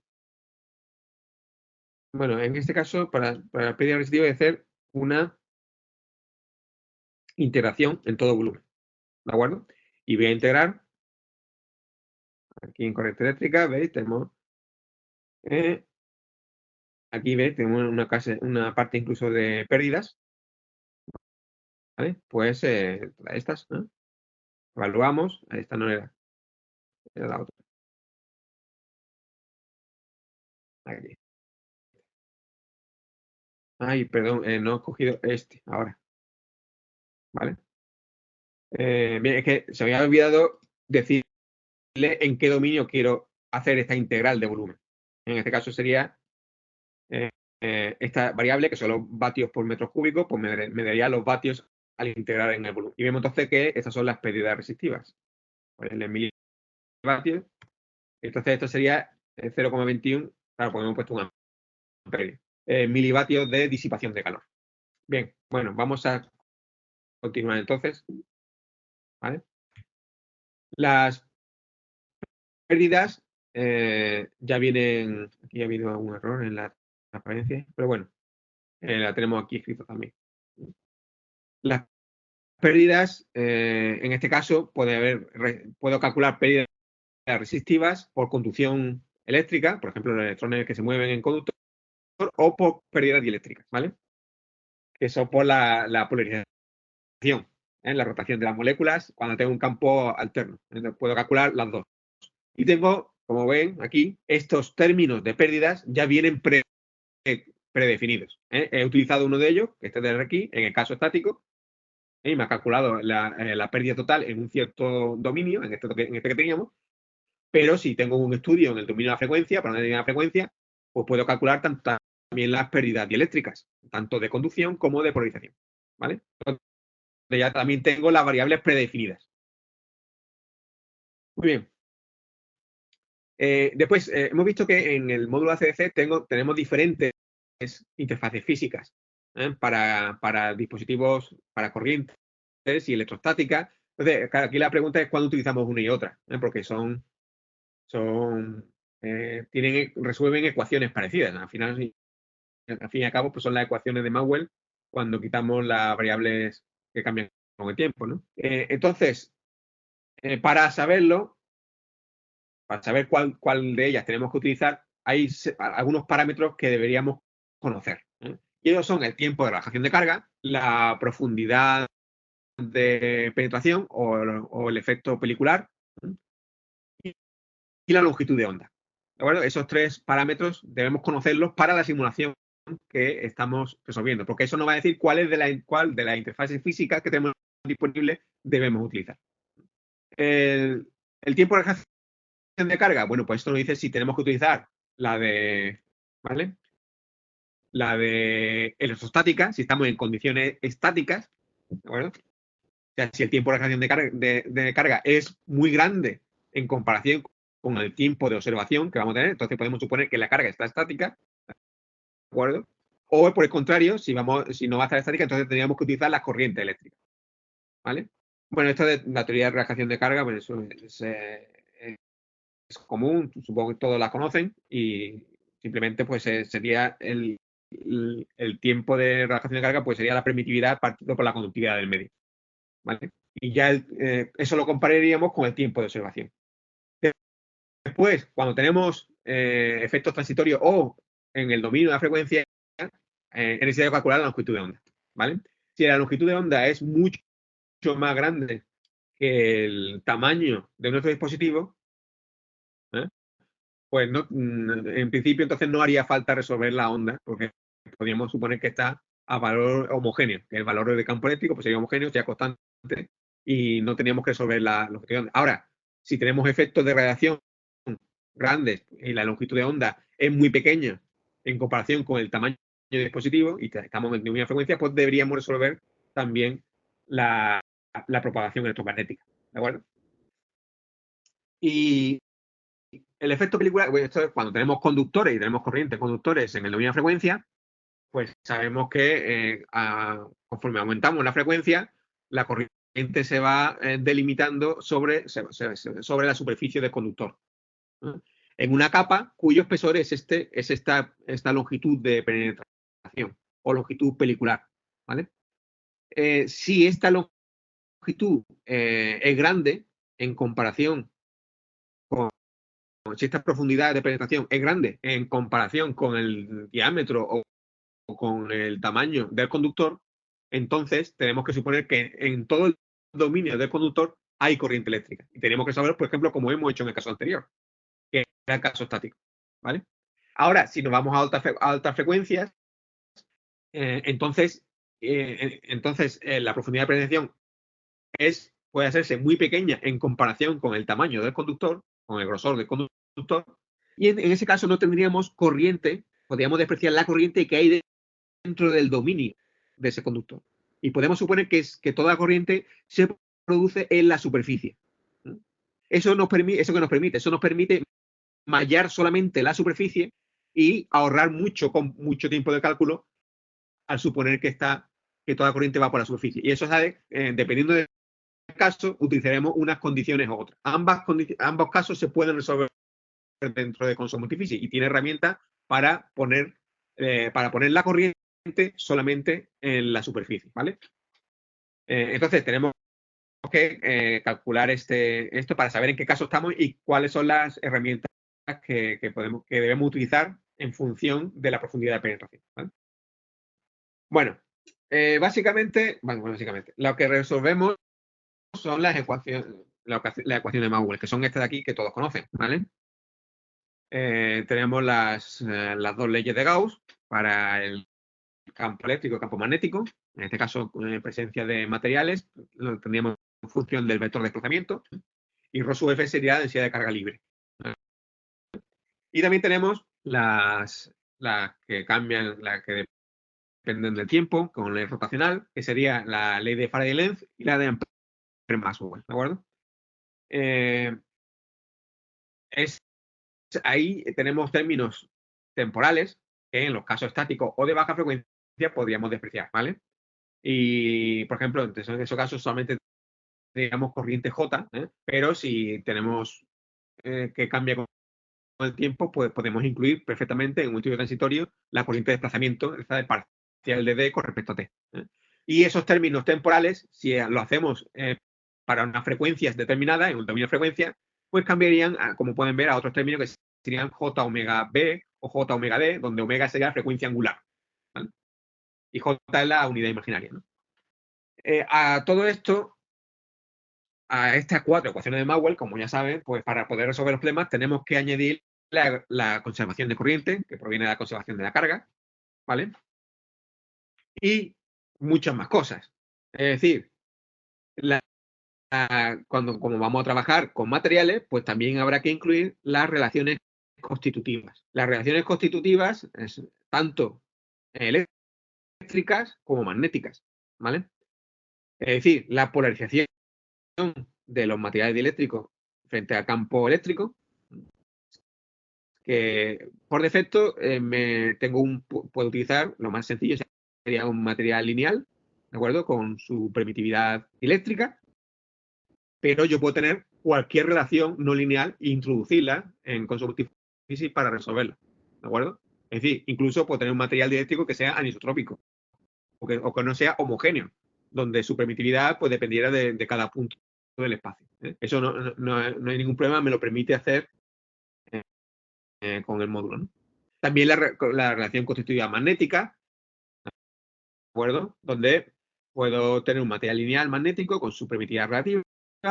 Bueno, en este caso, para la pérdida resistiva voy a hacer una integración en todo volumen, ¿de acuerdo? Y voy a integrar aquí en corriente eléctrica, ¿veis? Tenemos aquí, ¿veis? Tenemos una parte incluso de pérdidas, ¿vale? Pues estas, ¿no? Evaluamos, esta no era la otra. Aquí. Ay, perdón, no he cogido este ahora. ¿Vale? Bien, es que se me había olvidado decirle en qué dominio quiero hacer esta integral de volumen. En este caso sería esta variable, que son los vatios por metros cúbicos, pues me daría los vatios al integrar en el volumen. Y vemos entonces que estas son las pérdidas resistivas. Pues el milivatios. Entonces esto sería 0,21, claro, porque hemos puesto un amperio. Milivatios de disipación de calor. Bien, bueno, vamos a continuar entonces. ¿Vale? Las pérdidas ya vienen, aquí ha habido algún error en la transparencia, pero bueno, la tenemos aquí escrito también. Las pérdidas, en este caso, puedo calcular pérdidas resistivas por conducción eléctrica, por ejemplo, los electrones que se mueven en conductor, o por pérdidas dieléctricas, ¿vale? Que son por la polarización, la rotación de las moléculas cuando tengo un campo alterno. Entonces, puedo calcular las dos. Y tengo, como ven aquí, estos términos de pérdidas ya vienen predefinidos. He utilizado uno de ellos, este de aquí, en el caso estático, y me ha calculado la pérdida total en un cierto dominio, en este que teníamos, pero si tengo un estudio en el dominio de la frecuencia, para una determinada frecuencia, pues puedo calcular también las pérdidas dieléctricas, tanto de conducción como de polarización, ¿vale? Entonces, ya también tengo las variables predefinidas. Muy bien. Después, hemos visto que en el módulo ACDC tenemos diferentes interfaces físicas para dispositivos, para corrientes y electrostáticas. Entonces, claro, aquí la pregunta es cuándo utilizamos una y otra, porque resuelven ecuaciones parecidas. Al fin y al cabo, pues son las ecuaciones de Maxwell cuando quitamos las variables que cambian con el tiempo, ¿no? Entonces, para saberlo, para saber cuál de ellas tenemos que utilizar, hay algunos parámetros que deberíamos conocer. Y ellos son el tiempo de relajación de carga, la profundidad de penetración o el efecto pelicular y la longitud de onda. ¿De acuerdo? Esos tres parámetros debemos conocerlos para la simulación que estamos resolviendo, porque eso nos va a decir cuál de las interfaces físicas que tenemos disponibles debemos utilizar. El tiempo de relajación de carga, bueno, pues esto nos dice si tenemos que utilizar ¿vale? La de electrostática, si estamos en condiciones estáticas, ¿de acuerdo? O sea, si el tiempo de relajación de carga es muy grande en comparación con el tiempo de observación que vamos a tener, entonces podemos suponer que la carga está estática, ¿de acuerdo? O por el contrario, si no va a estar estática, entonces tendríamos que utilizar las corrientes eléctricas, ¿vale? Bueno, esto de la teoría de relajación de carga, bueno, eso es común, supongo que todos la conocen y simplemente pues sería el tiempo de relajación de carga, pues sería la permitividad partido por la conductividad del medio, ¿vale? Y ya eso lo compararíamos con el tiempo de observación. Después, cuando tenemos efectos transitorios o en el dominio de la frecuencia, es necesario calcular la longitud de onda, ¿vale? Si la longitud de onda es mucho más grande que el tamaño de nuestro dispositivo, pues no, en principio entonces no haría falta resolver la onda, porque podríamos suponer que está a valor homogéneo, que el valor de campo eléctrico pues sería homogéneo, sería constante, y no teníamos que resolver la longitud de onda. Ahora, si tenemos efectos de radiación grandes y la longitud de onda es muy pequeña en comparación con el tamaño del dispositivo y estamos en una frecuencia, pues deberíamos resolver también la propagación electromagnética, ¿de acuerdo? Y el efecto pelicular, bueno, esto es cuando tenemos conductores y tenemos corrientes conductores en el dominio de frecuencia, pues sabemos que conforme aumentamos la frecuencia, la corriente se va delimitando sobre la superficie del conductor, ¿no? En una capa cuyo espesor es esta longitud de penetración o longitud pelicular, ¿vale? Si esta longitud es grande en comparación con si esta profundidad de penetración es grande en comparación con el diámetro o con el tamaño del conductor, entonces tenemos que suponer que en todo el dominio del conductor hay corriente eléctrica. Y tenemos que saber, por ejemplo, como hemos hecho en el caso anterior, que era el caso estático, ¿vale? Ahora, si nos vamos a altas frecuencias, entonces la profundidad de penetración puede hacerse muy pequeña en comparación con el tamaño del conductor, con el grosor del conductor, y en ese caso no tendríamos corriente, podríamos despreciar la corriente que hay dentro del dominio de ese conductor. Y podemos suponer que toda corriente se produce en la superficie. Eso nos permite mallar solamente la superficie y ahorrar mucho tiempo de cálculo al suponer que toda corriente va por la superficie. Y eso sabe, dependiendo del caso, utilizaremos unas condiciones u otras. Ambos casos se pueden resolver dentro de Consul Multiphysics y tiene herramientas para poner la corriente solamente en la superficie, ¿vale? Entonces tenemos que calcular esto para saber en qué caso estamos y cuáles son las herramientas que debemos utilizar en función de la profundidad de penetración, ¿vale? Bueno, básicamente, lo que resolvemos son las ecuaciones de Maxwell, que son estas de aquí que todos conocen, ¿vale? Tenemos las dos leyes de Gauss para el campo eléctrico y campo magnético. En este caso, presencia de materiales, lo tendríamos en función del vector de desplazamiento. Y ρ sub F sería la densidad de carga libre. Y también tenemos las que cambian, las que dependen del tiempo, con ley rotacional, que sería la ley de Faraday-Lenz y la de Ampère-Maxwell, ¿de acuerdo? Ahí tenemos términos temporales que en los casos estáticos o de baja frecuencia podríamos despreciar, ¿vale? Y, por ejemplo, en esos casos solamente digamos corriente J, pero si tenemos que cambia con el tiempo, pues podemos incluir perfectamente en un estudio transitorio la corriente de desplazamiento, esa de parcial de D con respecto a T. Y esos términos temporales, si lo hacemos para unas frecuencias determinadas, en un término de frecuencia, pues cambiarían, como pueden ver, a otros términos que serían J omega B o J omega D, donde omega sería la frecuencia angular, ¿vale? Y J es la unidad imaginaria, ¿no? A todo esto, a estas 4 ecuaciones de Maxwell, como ya saben, pues para poder resolver los problemas tenemos que añadir la conservación de corriente, que proviene de la conservación de la carga, ¿vale? Y muchas más cosas. Es decir, como vamos a trabajar con materiales, pues también habrá que incluir las relaciones constitutivas. Las relaciones constitutivas es tanto eléctricas como magnéticas, ¿vale? Es decir, la polarización de los materiales dieléctricos frente al campo eléctrico, que por defecto puedo utilizar, lo más sencillo sería un material lineal, ¿de acuerdo? Con su permitividad eléctrica, pero yo puedo tener cualquier relación no lineal e introducirla con superficie para resolverla, ¿de acuerdo? Es decir, incluso puedo tener un material dieléctrico que sea anisotrópico o que no sea homogéneo, donde su permitividad pues dependiera de cada punto del espacio. Eso no hay ningún problema, me lo permite hacer con el módulo, ¿no? También la relación constitutiva magnética, ¿de acuerdo? Donde puedo tener un material lineal magnético con su permitividad relativa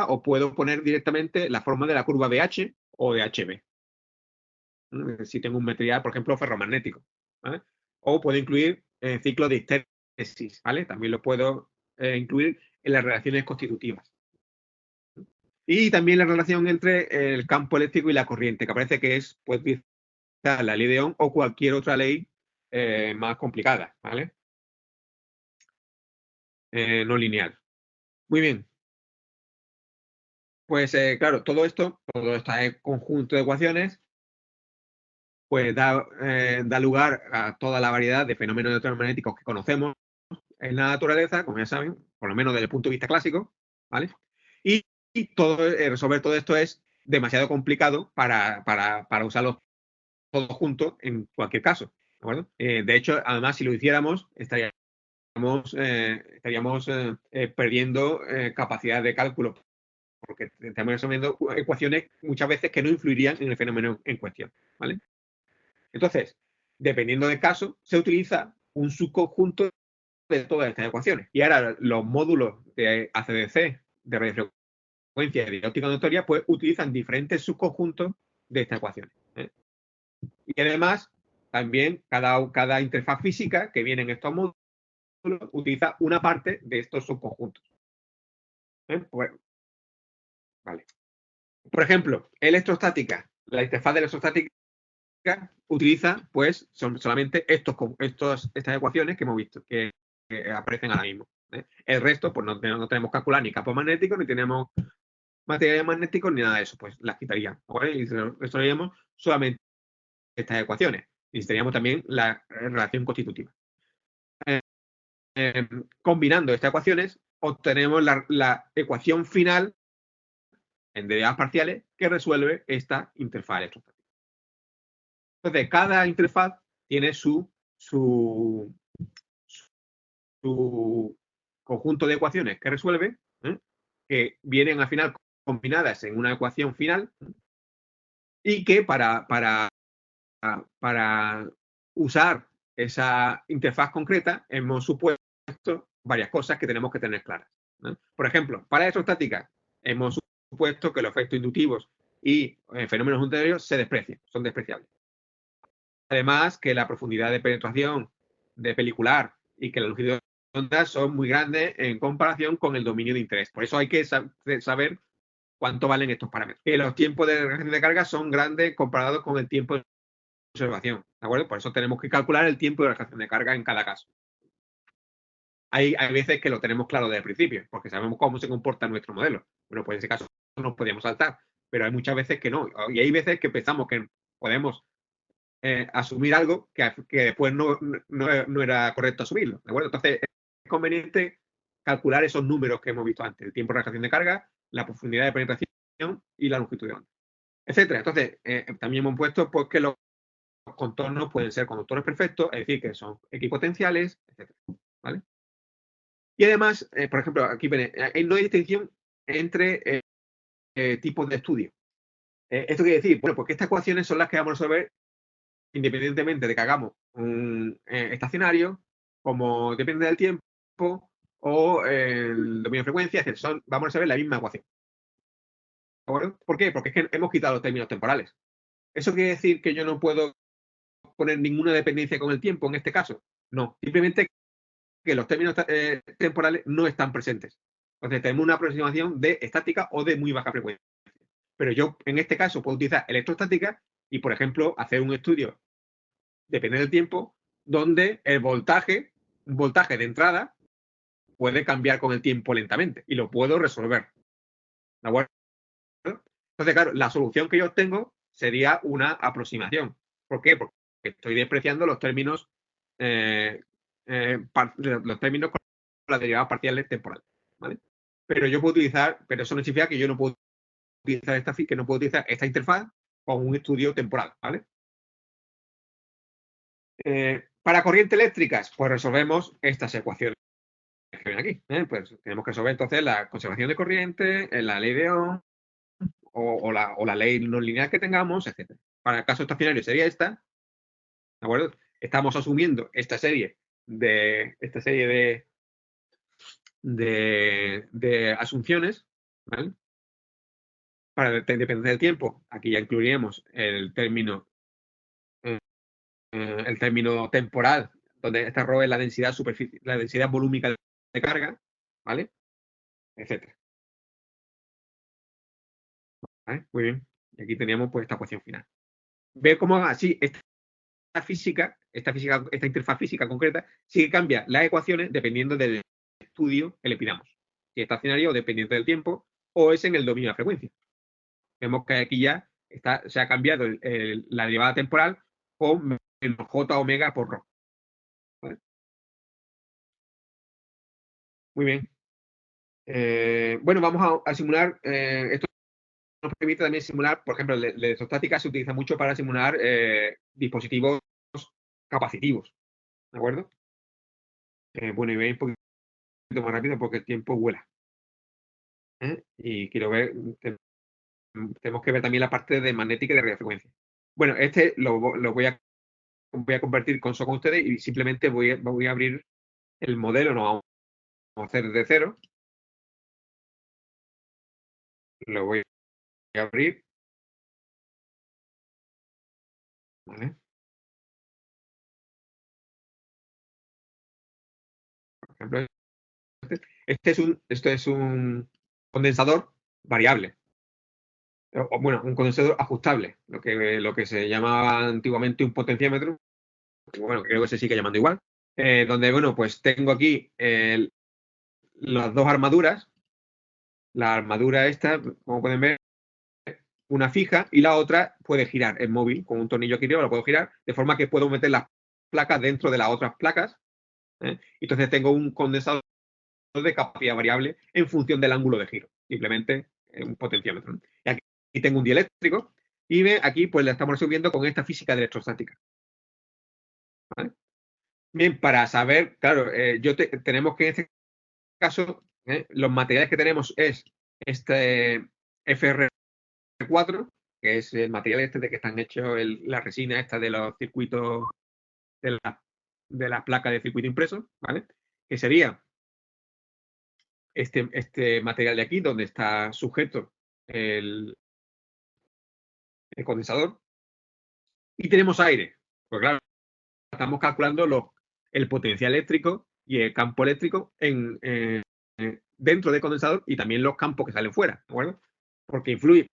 o puedo poner directamente la forma de la curva de H o de HB. Si tengo un material, por ejemplo, ferromagnético, ¿vale? O puedo incluir ciclos de histéresis, ¿vale? También lo puedo incluir en las relaciones constitutivas. Y también la relación entre el campo eléctrico y la corriente, que parece que es pues, la ley de Ohm o cualquier otra ley más complicada, ¿vale? No lineal. Muy bien. Pues claro, todo este conjunto de ecuaciones, pues da lugar a toda la variedad de fenómenos electromagnéticos que conocemos en la naturaleza, como ya saben, por lo menos desde el punto de vista clásico, ¿vale? Y resolver todo esto es demasiado complicado para usarlos todos juntos en cualquier caso, ¿de acuerdo? De hecho, además, si lo hiciéramos, estaríamos perdiendo capacidad de cálculo, porque estamos resolviendo ecuaciones muchas veces que no influirían en el fenómeno en cuestión, ¿vale? Entonces, dependiendo del caso, se utiliza un subconjunto de todas estas ecuaciones. Y ahora los módulos de ACDC, de radiofrecuencia y de óptica notoria, pues utilizan diferentes subconjuntos de estas ecuaciones. Y además, también cada interfaz física que viene en estos módulos utiliza una parte de estos subconjuntos. Pues, vale. Por ejemplo, electrostática. La interfaz de electrostática utiliza, pues, solamente estas ecuaciones que hemos visto, que aparecen ahora mismo. El resto, pues no tenemos que calcular ni campos magnéticos, ni tenemos materiales magnéticos, ni nada de eso. Pues las quitaríamos, ¿vale? Y resolveríamos solamente estas ecuaciones. Necesitaríamos también la relación constitutiva. Combinando estas ecuaciones, obtenemos la ecuación final en derivadas parciales que resuelve esta interfaz electrostática. Entonces, cada interfaz tiene su conjunto de ecuaciones que resuelve, que vienen al final combinadas en una ecuación final y que para usar esa interfaz concreta hemos supuesto varias cosas que tenemos que tener claras. Por ejemplo, para electrostática hemos supuesto que los efectos inductivos y fenómenos ulteriores se desprecian, son despreciables. Además, que la profundidad de penetración de pelicular y que la longitud de onda son muy grandes en comparación con el dominio de interés. Por eso hay que saber cuánto valen estos parámetros. Que los tiempos de reacción de carga son grandes comparados con el tiempo conservación, ¿de acuerdo? Por eso tenemos que calcular el tiempo de relajación de carga en cada caso. Hay veces que lo tenemos claro desde el principio, porque sabemos cómo se comporta nuestro modelo. Bueno, pues en ese caso nos podíamos saltar, pero hay muchas veces que no. Y hay veces que pensamos que podemos asumir algo que después no era correcto asumirlo, ¿de acuerdo? Entonces, es conveniente calcular esos números que hemos visto antes, el tiempo de relajación de carga, la profundidad de penetración y la longitud de onda, etcétera. Entonces, también hemos puesto pues, que los contornos pueden ser conductores perfectos, es decir, que son equipotenciales, etcétera, ¿vale? Y además, por ejemplo, aquí no hay distinción entre tipos de estudio. ¿Esto quiere decir? Bueno, porque estas ecuaciones son las que vamos a resolver independientemente de que hagamos un estacionario, como depende del tiempo, o el dominio de frecuencia, es decir, vamos a resolver la misma ecuación. ¿De acuerdo? ¿Por qué? Porque es que hemos quitado los términos temporales. ¿Eso quiere decir que yo no puedo poner ninguna dependencia con el tiempo en este caso? No, simplemente que los términos temporales no están presentes. Entonces tenemos una aproximación de estática o de muy baja frecuencia. Pero yo en este caso puedo utilizar electrostática y, por ejemplo, hacer un estudio, depende del tiempo, donde el voltaje, un voltaje de entrada, puede cambiar con el tiempo lentamente y lo puedo resolver. ¿De acuerdo? Entonces, claro, la solución que yo obtengo sería una aproximación. ¿Por qué? Porque estoy despreciando los términos los términos con las derivadas parciales temporales, ¿vale? Pero yo puedo utilizar, pero eso no significa que yo no puedo utilizar esta interfaz con un estudio temporal, ¿vale? Para corrientes eléctricas, pues resolvemos estas ecuaciones que ven aquí. Pues tenemos que resolver entonces la conservación de corriente, la ley de Ohm o la ley no lineal que tengamos, etc. Para el caso estacionario sería esta, ¿de acuerdo? Estamos asumiendo esta serie de asunciones, ¿vale? Para depender del tiempo, aquí ya incluiríamos el término temporal, donde esta rho es la densidad volúmica de carga, ¿vale? Etcétera. ¿Vale? Muy bien. Y aquí teníamos pues esta ecuación final. Ver cómo así esta interfaz física concreta, sí que cambia las ecuaciones dependiendo del estudio que le pidamos. Si es estacionario o dependiente del tiempo, o es en el dominio de la frecuencia. Vemos que aquí ya se ha cambiado la derivada temporal con menos j omega por rho. ¿Vale? Muy bien. Bueno, vamos a simular. Esto nos permite también simular, por ejemplo, la electrostática se utiliza mucho para simular dispositivos capacitivos. ¿De acuerdo? Bueno, y veis un poquito más rápido porque el tiempo vuela. Y quiero ver, tenemos que ver también la parte de magnética y de radiofrecuencia. Bueno, este lo voy a convertir con ustedes y simplemente voy a abrir el modelo, no vamos a hacer de cero. Lo voy a abrir. ¿Vale? Por ejemplo, esto es un condensador variable. Bueno, un condensador ajustable, lo que se llamaba antiguamente un potenciómetro. Bueno, creo que se sigue llamando igual. Donde, bueno, pues tengo aquí las dos armaduras. La armadura esta, como pueden ver, una fija y la otra puede girar. Es móvil, con un tornillo aquí arriba lo puedo girar, de forma que puedo meter las placas dentro de las otras placas. Entonces tengo un condensador de capacidad variable en función del ángulo de giro. Simplemente un potenciómetro. Y aquí tengo un dieléctrico y aquí pues le estamos resolviendo con esta física de electrostática. ¿Vale? Bien, para saber, claro, tenemos que en este caso, los materiales que tenemos es este FR4, que es el material de que están hechos la resina esta de los circuitos de la placa de circuito impreso, ¿vale? Que sería este material de aquí, donde está sujeto el condensador. Y tenemos aire. Pues claro, estamos calculando el potencial eléctrico y el campo eléctrico dentro del condensador y también los campos que salen fuera, ¿de acuerdo? Porque influye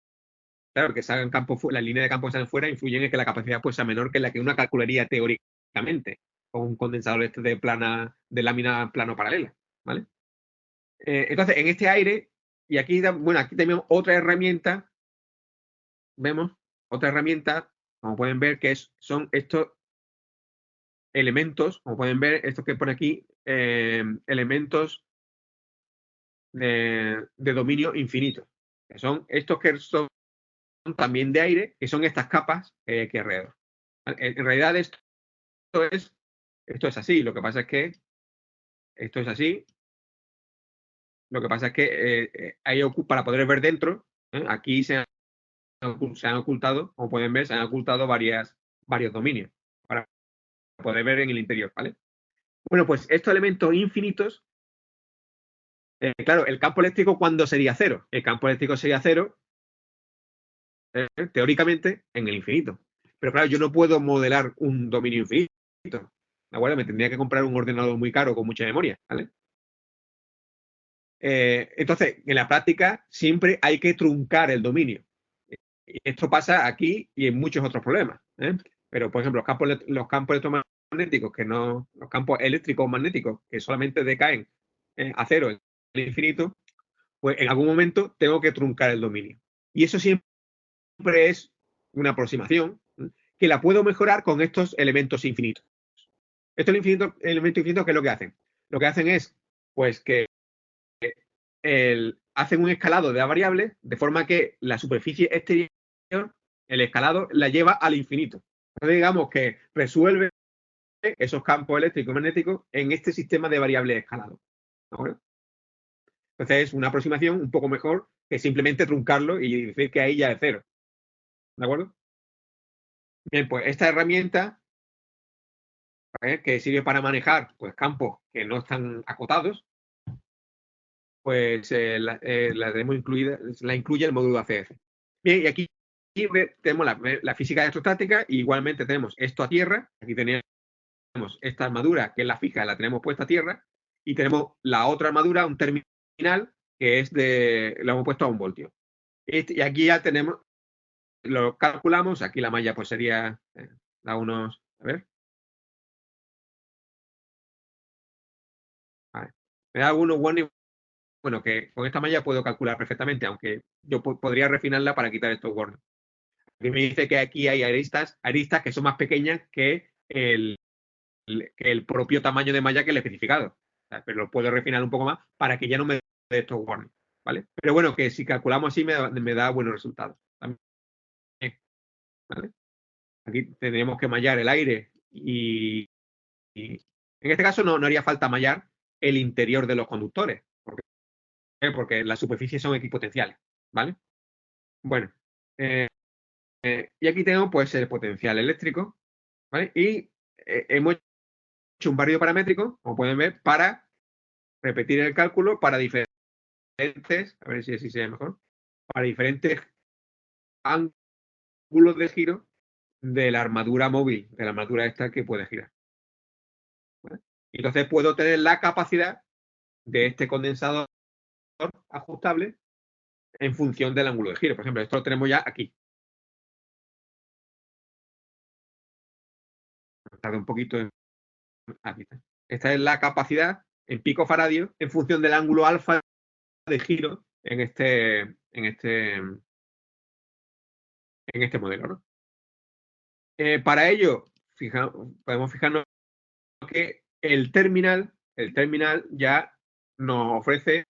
claro, que salgan la línea de campo que salen fuera influyen en que la capacidad pues, sea menor que la que uno calcularía teóricamente con un condensador de lámina plano paralela, ¿vale? Entonces, en este aire, y aquí, bueno, aquí tenemos otra herramienta, vemos otra herramienta, como pueden ver, que son estos elementos, como pueden ver, estos que pone aquí, elementos de dominio infinito, que son estos que son también de aire, que son estas capas que alrededor. En realidad esto es así, lo que pasa es que esto es así, lo que pasa es que para poder ver dentro, aquí se han ocultado, como pueden ver, se han ocultado varios dominios para poder ver en el interior, ¿vale? Bueno, pues estos elementos infinitos, claro, el campo eléctrico, ¿cuándo sería cero? El campo eléctrico sería cero, teóricamente, en el infinito. Pero claro, yo no puedo modelar un dominio infinito, ¿de acuerdo? Me tendría que comprar un ordenador muy caro con mucha memoria, ¿vale? Entonces, en la práctica siempre hay que truncar el dominio. Y esto pasa aquí y en muchos otros problemas. Pero, por ejemplo, los campos electromagnéticos, los campos eléctricos magnéticos que solamente decaen a cero en el infinito, pues en algún momento tengo que truncar el dominio. Y eso siempre es una aproximación que la puedo mejorar con estos elementos infinitos. Estos elementos infinitos, ¿qué es lo que hacen? Lo que hacen es, pues, que hacen un escalado de la variable de forma que la superficie exterior, el escalado, la lleva al infinito. Entonces, digamos que resuelve esos campos eléctricos y magnéticos en este sistema de variables escalados. ¿De acuerdo? Entonces, es una aproximación un poco mejor que simplemente truncarlo y decir que ahí ya es cero. ¿De acuerdo? Bien, pues esta herramienta que sirve para manejar pues, campos que no están acotados, pues la tenemos incluida, la incluye el módulo ACF. Bien, y aquí tenemos la física electrostática, y igualmente tenemos esto a tierra, aquí tenemos esta armadura que es la fija, la tenemos puesta a tierra, y tenemos la otra armadura, un terminal, que es lo hemos puesto a 1 voltio. Y aquí ya tenemos, lo calculamos, aquí la malla pues sería a unos, a ver, me da algunos warnings. Bueno, que con esta malla puedo calcular perfectamente, aunque yo podría refinarla para quitar estos warnings. Aquí me dice que aquí hay aristas que son más pequeñas que el propio tamaño de malla que le he especificado. O sea, pero lo puedo refinar un poco más para que ya no me dé estos warnings, ¿vale? Pero bueno, que si calculamos así me da buenos resultados. También, ¿vale? Aquí tendríamos que mallar el aire y en este caso no haría falta mallar el interior de los conductores, porque las superficies son equipotenciales, ¿vale? Bueno, y aquí tenemos pues el potencial eléctrico, ¿vale? Y hemos hecho un barrido paramétrico, como pueden ver, para repetir el cálculo para diferentes, a ver si así se ve mejor, para diferentes ángulos de giro de la armadura móvil, de la armadura esta que puede girar. ¿Vale? Entonces puedo tener la capacidad de este condensador ajustable en función del ángulo de giro. Por ejemplo, esto lo tenemos ya aquí. Tarda un poquito en... Aquí está. Esta es la capacidad en picofaradio en función del ángulo alfa de giro en este modelo, ¿no? Para ello, podemos fijarnos que el terminal ya nos ofrece,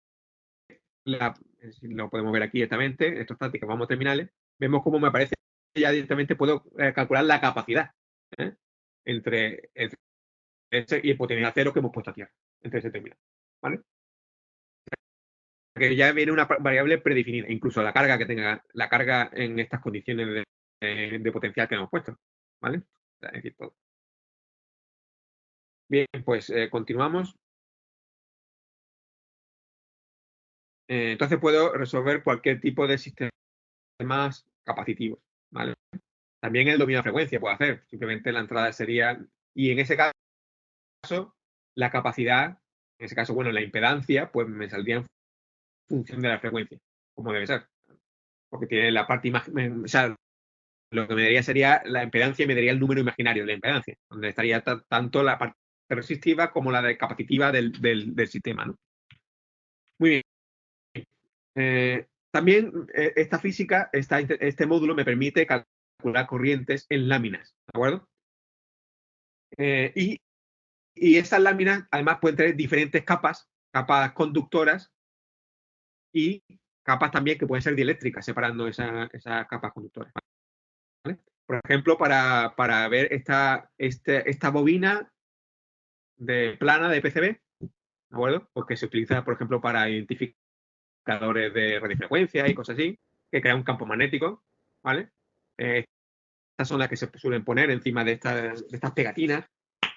lo podemos ver aquí directamente, esto es práctica, vamos a terminales, vemos cómo me aparece ya directamente, puedo calcular la capacidad entre este y el potencial cero que hemos puesto aquí, entre ese terminal, ¿vale? Que ya viene una variable predefinida, incluso la carga que tenga, la carga en estas condiciones de potencial que hemos puesto, ¿vale? Es decir, todo. Bien, pues continuamos. Entonces puedo resolver cualquier tipo de sistemas capacitivos, ¿vale? También el dominio de frecuencia puedo hacer, simplemente la entrada sería, y en ese caso, la capacidad, en ese caso, bueno, la impedancia, pues me saldría en función de la frecuencia, como debe ser. porque tiene la parte o sea, lo que me daría sería la impedancia y me daría el número imaginario de la impedancia, donde estaría tanto la parte resistiva como la de capacitiva del sistema, ¿no? Muy bien. También esta física, este módulo me permite calcular corrientes en láminas, ¿de acuerdo? Y estas láminas además pueden tener diferentes capas conductoras y capas también que pueden ser dieléctricas, separando esas capas conductoras, ¿vale? Por ejemplo, para ver esta bobina plana de PCB, ¿de acuerdo? Porque se utiliza, por ejemplo, para identificadores de radiofrecuencia y cosas así, que crea un campo magnético, ¿vale? Estas son las que se suelen poner encima de estas pegatinas,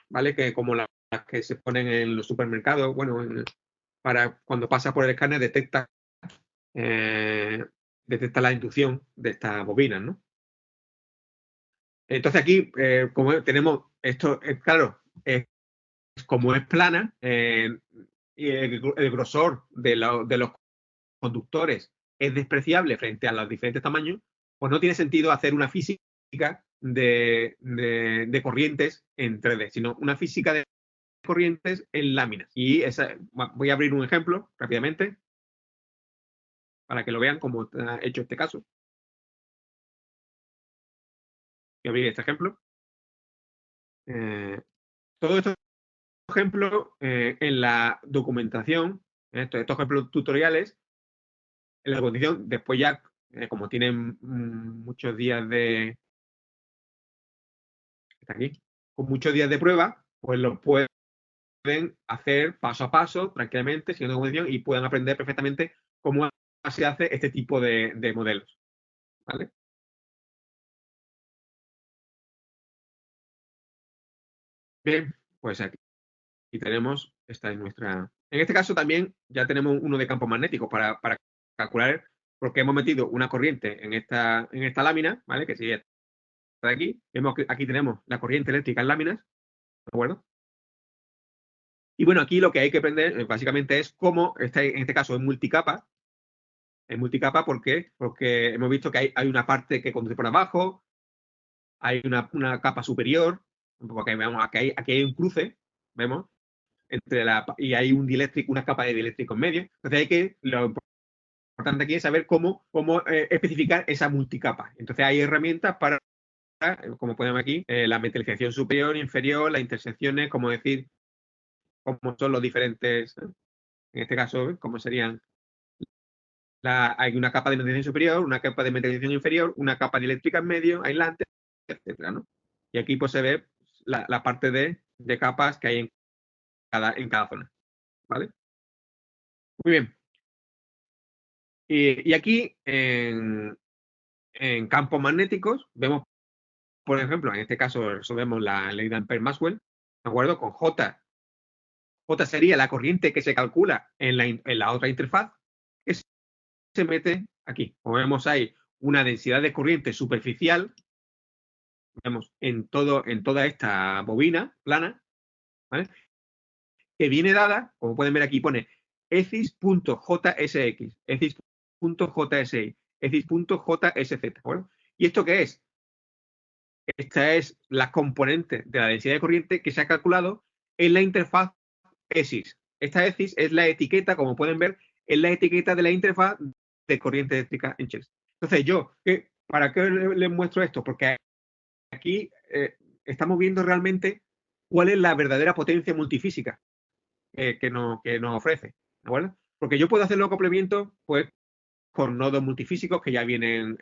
¿vale? Que como las que se ponen en los supermercados, bueno, para cuando pasa por el escáner detecta la inducción de estas bobinas, ¿no? Entonces aquí, como tenemos esto, claro, como es plana, y el grosor de los conductores es despreciable frente a los diferentes tamaños, pues no tiene sentido hacer una física de corrientes en 3D, sino una física de corrientes en láminas. Y voy a abrir un ejemplo rápidamente para que lo vean cómo está hecho este caso. Voy a abrir este ejemplo. Todo esto ejemplo en la documentación, estos ejemplos tutoriales, en la documentación, después ya, como tienen muchos días de... Está aquí, con muchos días de prueba, pues lo pueden hacer paso a paso, tranquilamente, siguiendo la documentación, y pueden aprender perfectamente cómo se hace este tipo de modelos, ¿vale? Bien, pues aquí tenemos, esta es nuestra... En este caso también ya tenemos uno de campo magnético para calcular, porque hemos metido una corriente en esta lámina, ¿vale? Que sigue de aquí. Vemos que aquí tenemos la corriente eléctrica en láminas, ¿de acuerdo? Y bueno, aquí lo que hay que aprender básicamente es cómo, en este caso es multicapa. Es multicapa porque hemos visto que hay una parte que conduce por abajo, hay una capa superior, porque vemos aquí hay un cruce, vemos, y hay un dieléctrico, una capa de dieléctrico en medio. Entonces lo importante aquí es saber cómo especificar esa multicapa. Entonces hay herramientas para, como podemos aquí, la metalización superior, inferior, las intersecciones, como decir, cómo son los diferentes, en este caso, cómo serían. Hay una capa de metalización superior, una capa de metalización inferior, una capa dieléctrica en medio, aislante, etcétera, ¿no? Y aquí pues se ve la parte de capas que hay en cada zona, ¿vale? Muy bien. Y aquí en campos magnéticos vemos, por ejemplo, en este caso resolvemos la ley de Ampère-Maxwell, ¿de acuerdo? Con J. J sería la corriente que se calcula en la otra interfaz, que se mete aquí. Como vemos, hay una densidad de corriente superficial, vemos en toda esta bobina plana, ¿vale? Que viene dada, como pueden ver aquí, pone ECIS.JSX, ECIS.JSI, ECIS.JSZ, ¿de acuerdo? ¿Y esto qué es? Esta es la componente de la densidad de corriente que se ha calculado en la interfaz ESIS. Esta ESIS es la etiqueta, como pueden ver, es la etiqueta de la interfaz de corriente eléctrica en Chelsea. Entonces ¿para qué les muestro esto? Porque aquí estamos viendo realmente cuál es la verdadera potencia multifísica que nos ofrece, ¿de acuerdo? Porque yo puedo hacer los complementos, pues, con nodos multifísicos que ya vienen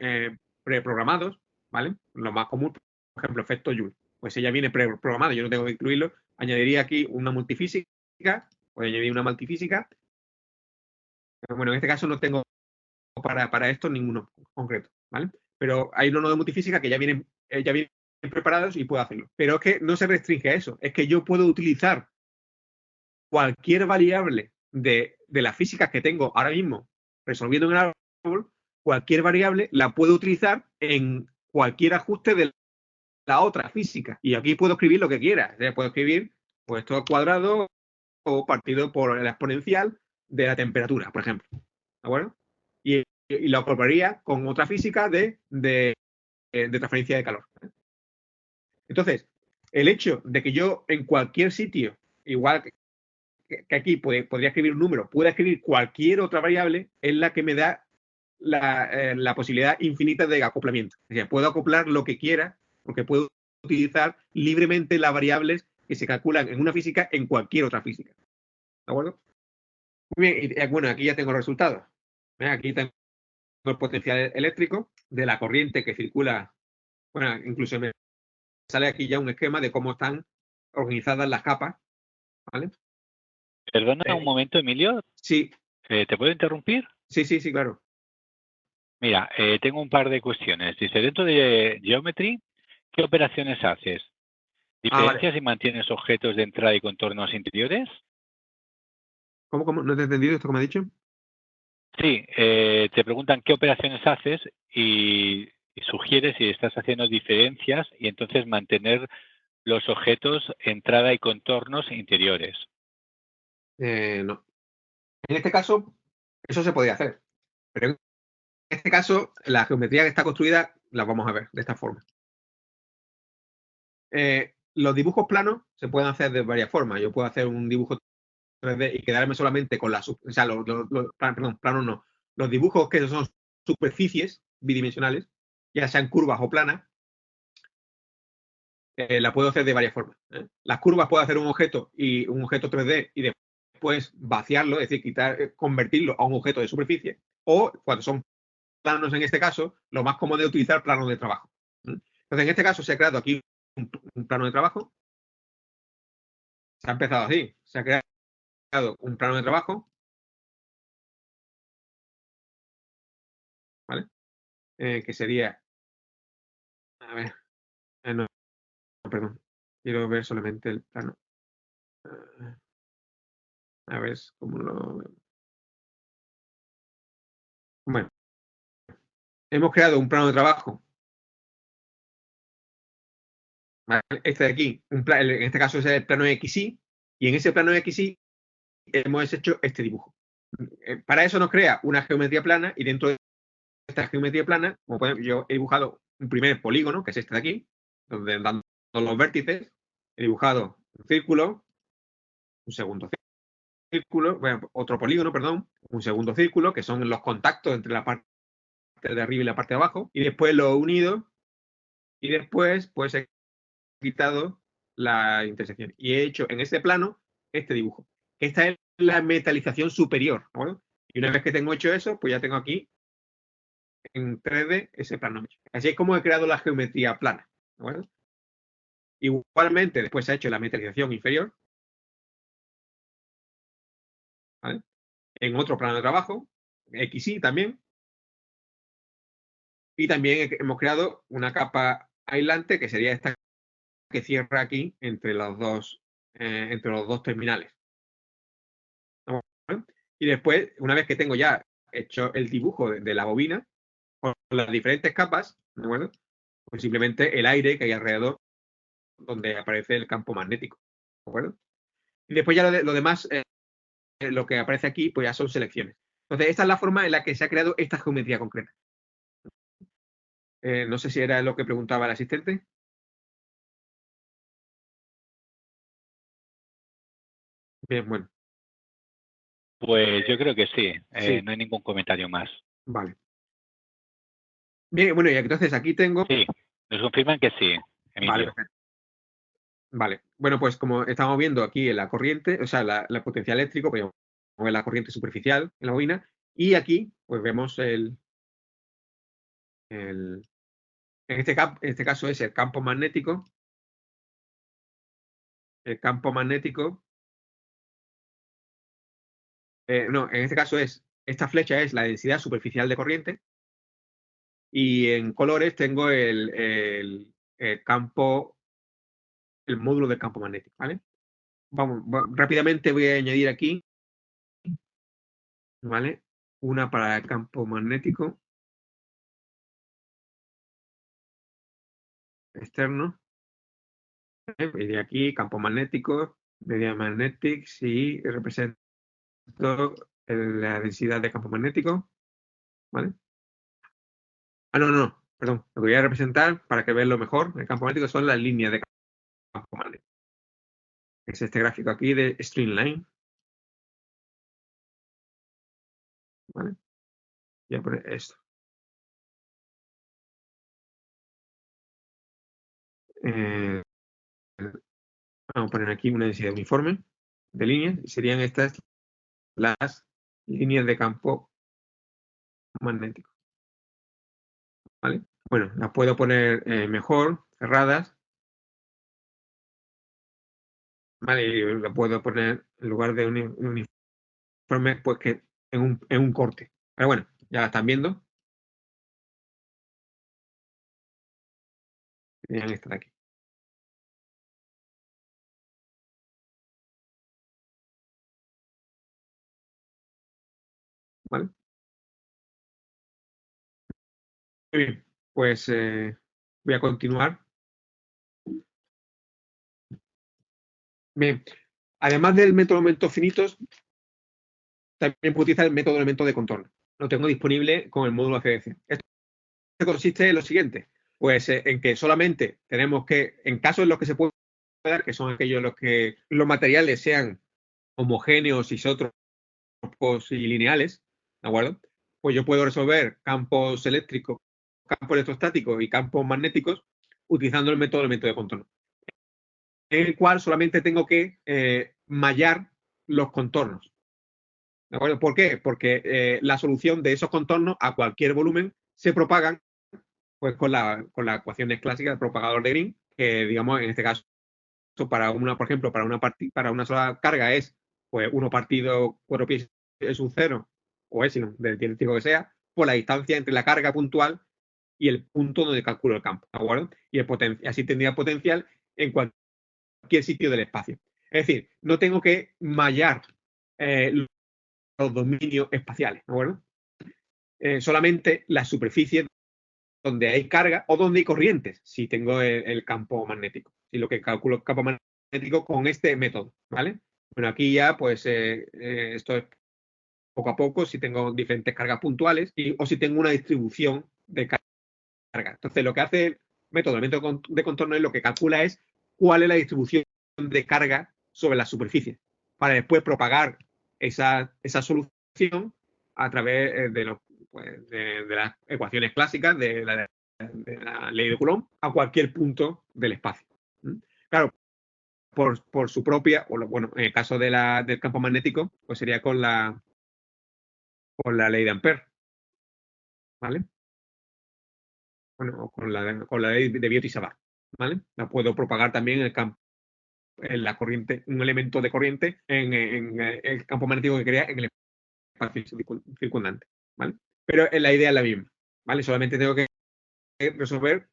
preprogramados, ¿vale? Lo más común, por ejemplo, efecto Joule. Pues ya viene preprogramado, yo no tengo que incluirlo. Añadiría aquí una multifísica, voy a añadir una multifísica. Bueno, en este caso no tengo para esto ninguno concreto, ¿vale? Pero hay unos nodos multifísica que ya vienen preparados y puedo hacerlo. Pero es que no se restringe a eso, es que yo puedo utilizar cualquier variable de las físicas que tengo ahora mismo resolviendo en el árbol, cualquier variable la puedo utilizar en cualquier ajuste de la otra física. Y aquí puedo escribir lo que quiera. O sea, puedo escribir pues esto al cuadrado o partido por la exponencial de la temperatura, por ejemplo. ¿De acuerdo? Y y lo acoplaría con otra física de transferencia de calor. Entonces, el hecho de que yo en cualquier sitio, igual que aquí podría escribir un número, pueda escribir cualquier otra variable, es la que me da la posibilidad infinita de acoplamiento. O sea, puedo acoplar lo que quiera, porque puedo utilizar libremente las variables que se calculan en una física en cualquier otra física. ¿De acuerdo? Muy bien, y, bueno, aquí ya tengo el resultado. Aquí tengo el potencial eléctrico de la corriente que circula. Bueno, incluso me sale aquí ya un esquema de cómo están organizadas las capas. ¿Vale? Perdona un momento, Emilio. Sí. ¿Te puedo interrumpir? Sí, claro. Mira, tengo un par de cuestiones. Dice, dentro de Geometry, ¿qué operaciones haces? ¿Diferencias Vale. y mantienes objetos de entrada y contornos interiores? ¿Cómo? ¿No te he entendido esto que me ha dicho? Sí, te preguntan qué operaciones haces y sugieres si estás haciendo diferencias y entonces mantener los objetos entrada y contornos interiores. No. En este caso, eso se podría hacer. Pero en este caso, la geometría que está construida la vamos a ver de esta forma. Los dibujos planos se pueden hacer de varias formas. Yo puedo hacer un dibujo 3D y quedarme solamente con las... O sea, perdón, planos no. Los dibujos que son superficies bidimensionales, ya sean curvas o planas, la puedo hacer de varias formas. Las curvas puedo hacer un objeto 3D y después vaciarlo, es decir, convertirlo a un objeto de superficie. O cuando son planos en este caso, lo más cómodo es utilizar planos de trabajo. Entonces, en este caso se ha creado aquí un plano de trabajo. Se ha empezado así. Se ha creado un plano de trabajo. ¿Vale? Que sería... A ver. No, perdón. Quiero ver solamente el plano. A ver cómo lo... Bueno. Hemos creado un plano de trabajo. ¿Vale? Este de aquí, en este caso es el plano XY, y en ese plano XY hemos hecho este dibujo. Para eso nos crea una geometría plana, y dentro de esta geometría plana, como pueden, yo he dibujado un primer polígono, que es este de aquí, donde dando los vértices, he dibujado un círculo, un segundo círculo, bueno, otro polígono, perdón, un segundo círculo, que son los contactos entre la parte de arriba y la parte de abajo, y después lo he unido, y después pues he quitado la intersección. Y he hecho en este plano este dibujo. Esta es la metalización superior. ¿No? Y una vez que tengo hecho eso, pues ya tengo aquí en 3D ese plano. Así es como he creado la geometría plana. ¿No? Igualmente, después se ha hecho la metalización inferior. ¿Vale? En otro plano de trabajo, XY también. Y también hemos creado una capa aislante, que sería esta que cierra aquí entre los dos terminales. ¿Vale? Y después, una vez que tengo ya hecho el dibujo de la bobina, con las diferentes capas, ¿de acuerdo? Pues simplemente el aire que hay alrededor donde aparece el campo magnético, ¿de acuerdo? Y después ya lo demás, lo que aparece aquí, pues ya son selecciones. Entonces, esta es la forma en la que se ha creado esta geometría concreta. No sé si era lo que preguntaba el asistente. Bien, bueno. Pues yo creo que sí. Sí. No hay ningún comentario más. Vale. Bien, bueno, y entonces aquí tengo... Sí, nos confirman que sí, Emilio. Vale, perfecto. Vale. Bueno, pues como estamos viendo aquí en la corriente, o sea, la potencial eléctrico, pues vemos la corriente superficial en la bobina, y aquí pues vemos en este caso es el campo magnético. El campo magnético. No, en este caso esta flecha es la densidad superficial de corriente, y en colores tengo el campo, el módulo del campo magnético, ¿vale? Vamos, rápidamente voy a añadir aquí, ¿vale? Una para el campo magnético externo. Y de aquí, campo magnético, media magnetics, y represento la densidad de campo magnético. ¿vale? No, perdón. Lo que voy a representar para que veáis mejor el campo magnético son las líneas de campo magnético. Es este gráfico aquí de Streamline. ¿Vale? Voy a poner esto. Vamos a poner aquí una densidad uniforme de líneas y serían estas las líneas de campo magnético. ¿Vale? Bueno, las puedo poner mejor, cerradas. ¿Vale? Y las puedo poner en lugar de un uniforme, pues que en un corte. Pero bueno, ya la están viendo. Tenían esta de aquí. ¿Vale? Muy bien, pues voy a continuar. Bien, además del método de elementos finitos, también puedo utilizar el método de elementos de contorno. Lo tengo disponible con el módulo ACDC. Esto consiste en lo siguiente, pues en que solamente tenemos que, en casos en los que se puede dar, que son aquellos en los que los materiales sean homogéneos, isótropos y lineales, ¿de acuerdo? Pues yo puedo resolver campos eléctricos, campos electrostáticos y campos magnéticos utilizando el método de elementos de contorno, en el cual solamente tengo que mallar los contornos. ¿De acuerdo? ¿Por qué? Porque la solución de esos contornos a cualquier volumen se propagan pues, con las ecuaciones clásicas del propagador de Green, que digamos en este caso, para una, por ejemplo, para una sola carga es pues 1 partido 4 pi es un 0 o epsilon, del científico que sea, por la distancia entre la carga puntual y el punto donde calculo el campo, ¿de acuerdo? Y así tendría potencial en cualquier sitio del espacio. Es decir, no tengo que mallar los dominios espaciales, ¿de acuerdo? Solamente las superficies donde hay carga o donde hay corrientes, si tengo el campo magnético, si lo que calculo el campo magnético con este método, ¿vale? Bueno, aquí ya, pues, esto es poco a poco, si tengo diferentes cargas puntuales o si tengo una distribución de carga. Entonces, lo que hace el método de contorno es lo que calcula es cuál es la distribución de carga sobre la superficie, para después propagar esa solución a través pues, de las ecuaciones clásicas de la ley de Coulomb a cualquier punto del espacio. Claro, por su propia, bueno, en el caso del campo magnético, pues sería con la ley de Ampère, ¿vale? Bueno, con la ley de Biot-Savart, ¿vale? La puedo propagar también en la corriente, un elemento de corriente en el campo magnético que crea en el espacio circundante, ¿vale? Pero la idea es la misma, ¿vale? Solamente tengo que resolver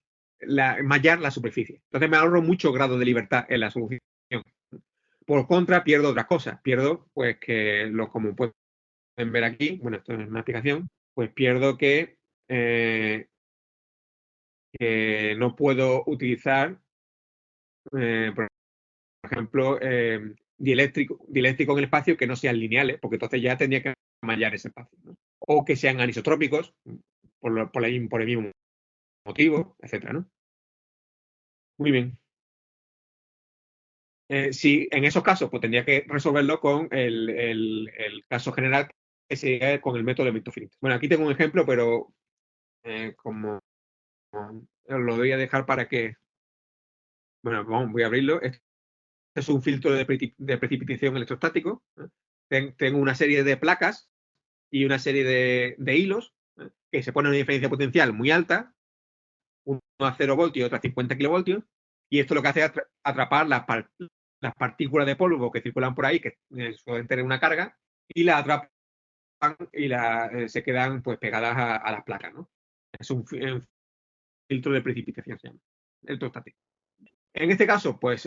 mallar la superficie. Entonces me ahorro mucho grado de libertad en la solución. Por contra, pierdo otras cosas. Pierdo, pues, como pueden ver aquí, bueno, esto es una aplicación, pues pierdo que no puedo utilizar, por ejemplo, dieléctrico en el espacio que no sean lineales, porque entonces ya tendría que mallar ese espacio, ¿no? O que sean anisotrópicos, por el mismo motivo, etcétera, ¿no? Muy bien. Si en esos casos, pues tendría que resolverlo con el caso general, que sería con el método de elementos finitos. Bueno, aquí tengo un ejemplo, pero como lo voy a dejar para que, bueno, voy a abrirlo. Este es un filtro de precipitación electrostático. Tengo una serie de placas y una serie de hilos que se ponen a una diferencia potencial muy alta, uno a 0 voltios y otro a 50 kilovoltios, y esto lo que hace es atrapar las partículas de polvo que circulan por ahí, que suelen tener una carga, y las atrapan y se quedan pues pegadas a las placas, ¿no? Es un filtro de precipitación, se llama, electrostático. En este caso, pues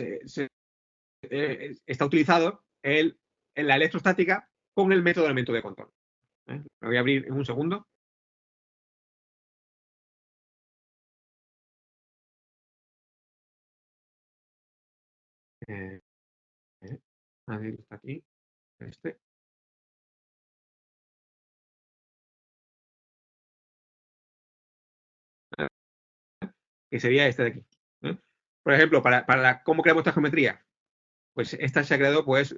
está utilizado en la electrostática con el método de elemento de contorno. Lo voy a abrir en un segundo. Eh, a ver, está aquí. Este. que sería este de aquí. Por ejemplo, ¿cómo creamos esta geometría? Pues esta se ha creado, pues,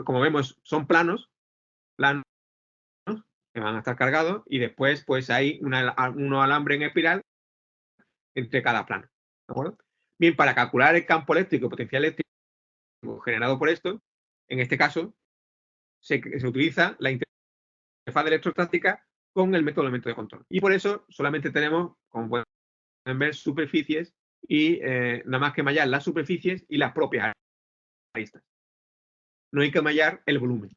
como vemos, son planos que van a estar cargados y después, pues, hay unos alambres en espiral entre cada plano. ¿De acuerdo? Bien, para calcular el campo eléctrico y potencial eléctrico generado por esto, en este caso, se utiliza la interfaz electrostática con el método de control. Y por eso solamente tenemos, como pueden ver, superficies y nada más que mallar las superficies y las propias aristas. No hay que mallar el volumen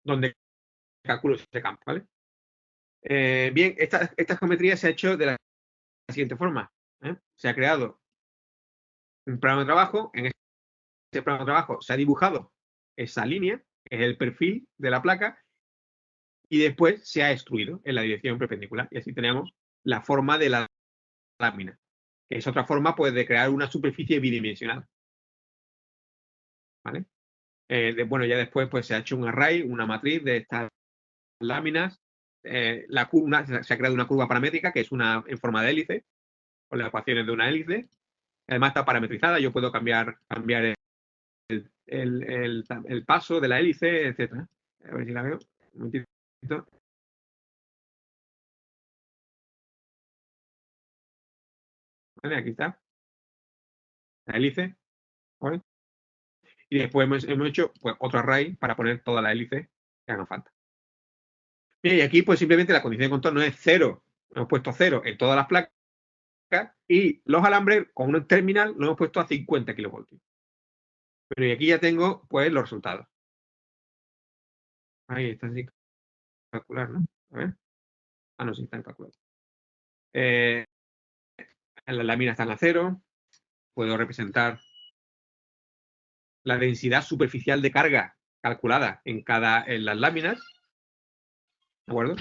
donde calculo ese campo, ¿vale? Bien, esta geometría se ha hecho de la siguiente forma. Se ha creado un plano de trabajo. En ese plano de trabajo se ha dibujado esa línea, que es el perfil de la placa, y después se ha extruido en la dirección perpendicular. Y así tenemos la forma de la lámina, que es otra forma, pues, de crear una superficie bidimensional. ¿Vale? Bueno, ya después, pues, se ha hecho un array, una matriz de estas láminas. Se ha creado una curva paramétrica, que es en forma de hélice, con las ecuaciones de una hélice. Además está parametrizada, yo puedo cambiar el paso de la hélice, etcétera. A ver si la veo. Un momentito. Vale, aquí está. La hélice. ¿Vale? Y después hemos hecho, pues, otro array para poner toda la hélice que haga falta. Bien, y aquí, pues, simplemente la condición de contorno es 0. Hemos puesto 0 en todas las placas y los alambres con un terminal lo hemos puesto a 50 kilovoltios. Pero y aquí ya tengo, pues, los resultados. Ahí está sin calcular, ¿no? A ver. No, sí están calculados. Las láminas están a 0. Puedo representar la densidad superficial de carga calculada en las láminas. ¿De acuerdo?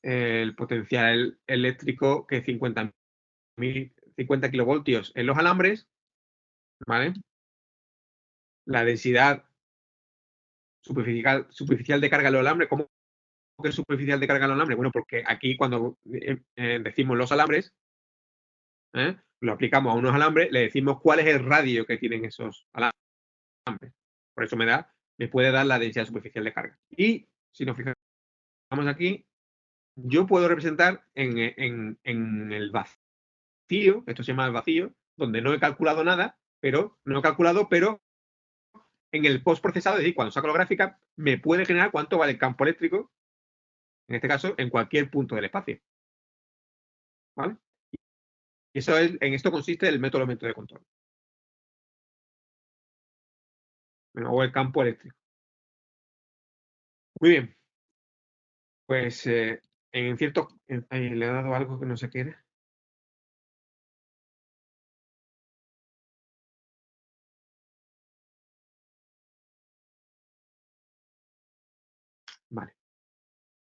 El potencial eléctrico, que es 50 kilovoltios en los alambres. ¿Vale? La densidad superficial de carga en los alambres. ¿Cómo que es superficial de carga en los alambres? Bueno, porque aquí cuando decimos los alambres, lo aplicamos a unos alambres, le decimos cuál es el radio que tienen esos alambres. Por eso me puede dar la densidad superficial de carga. Y si nos fijamos aquí, yo puedo representar en el vacío, esto se llama el vacío, donde no he calculado nada, pero en el postprocesado, es decir, cuando saco la gráfica, me puede generar cuánto vale el campo eléctrico, en este caso, en cualquier punto del espacio. ¿Vale? Y en esto consiste el método de control. O el campo eléctrico. Muy bien. Pues le he dado algo que no se quiere. Vale.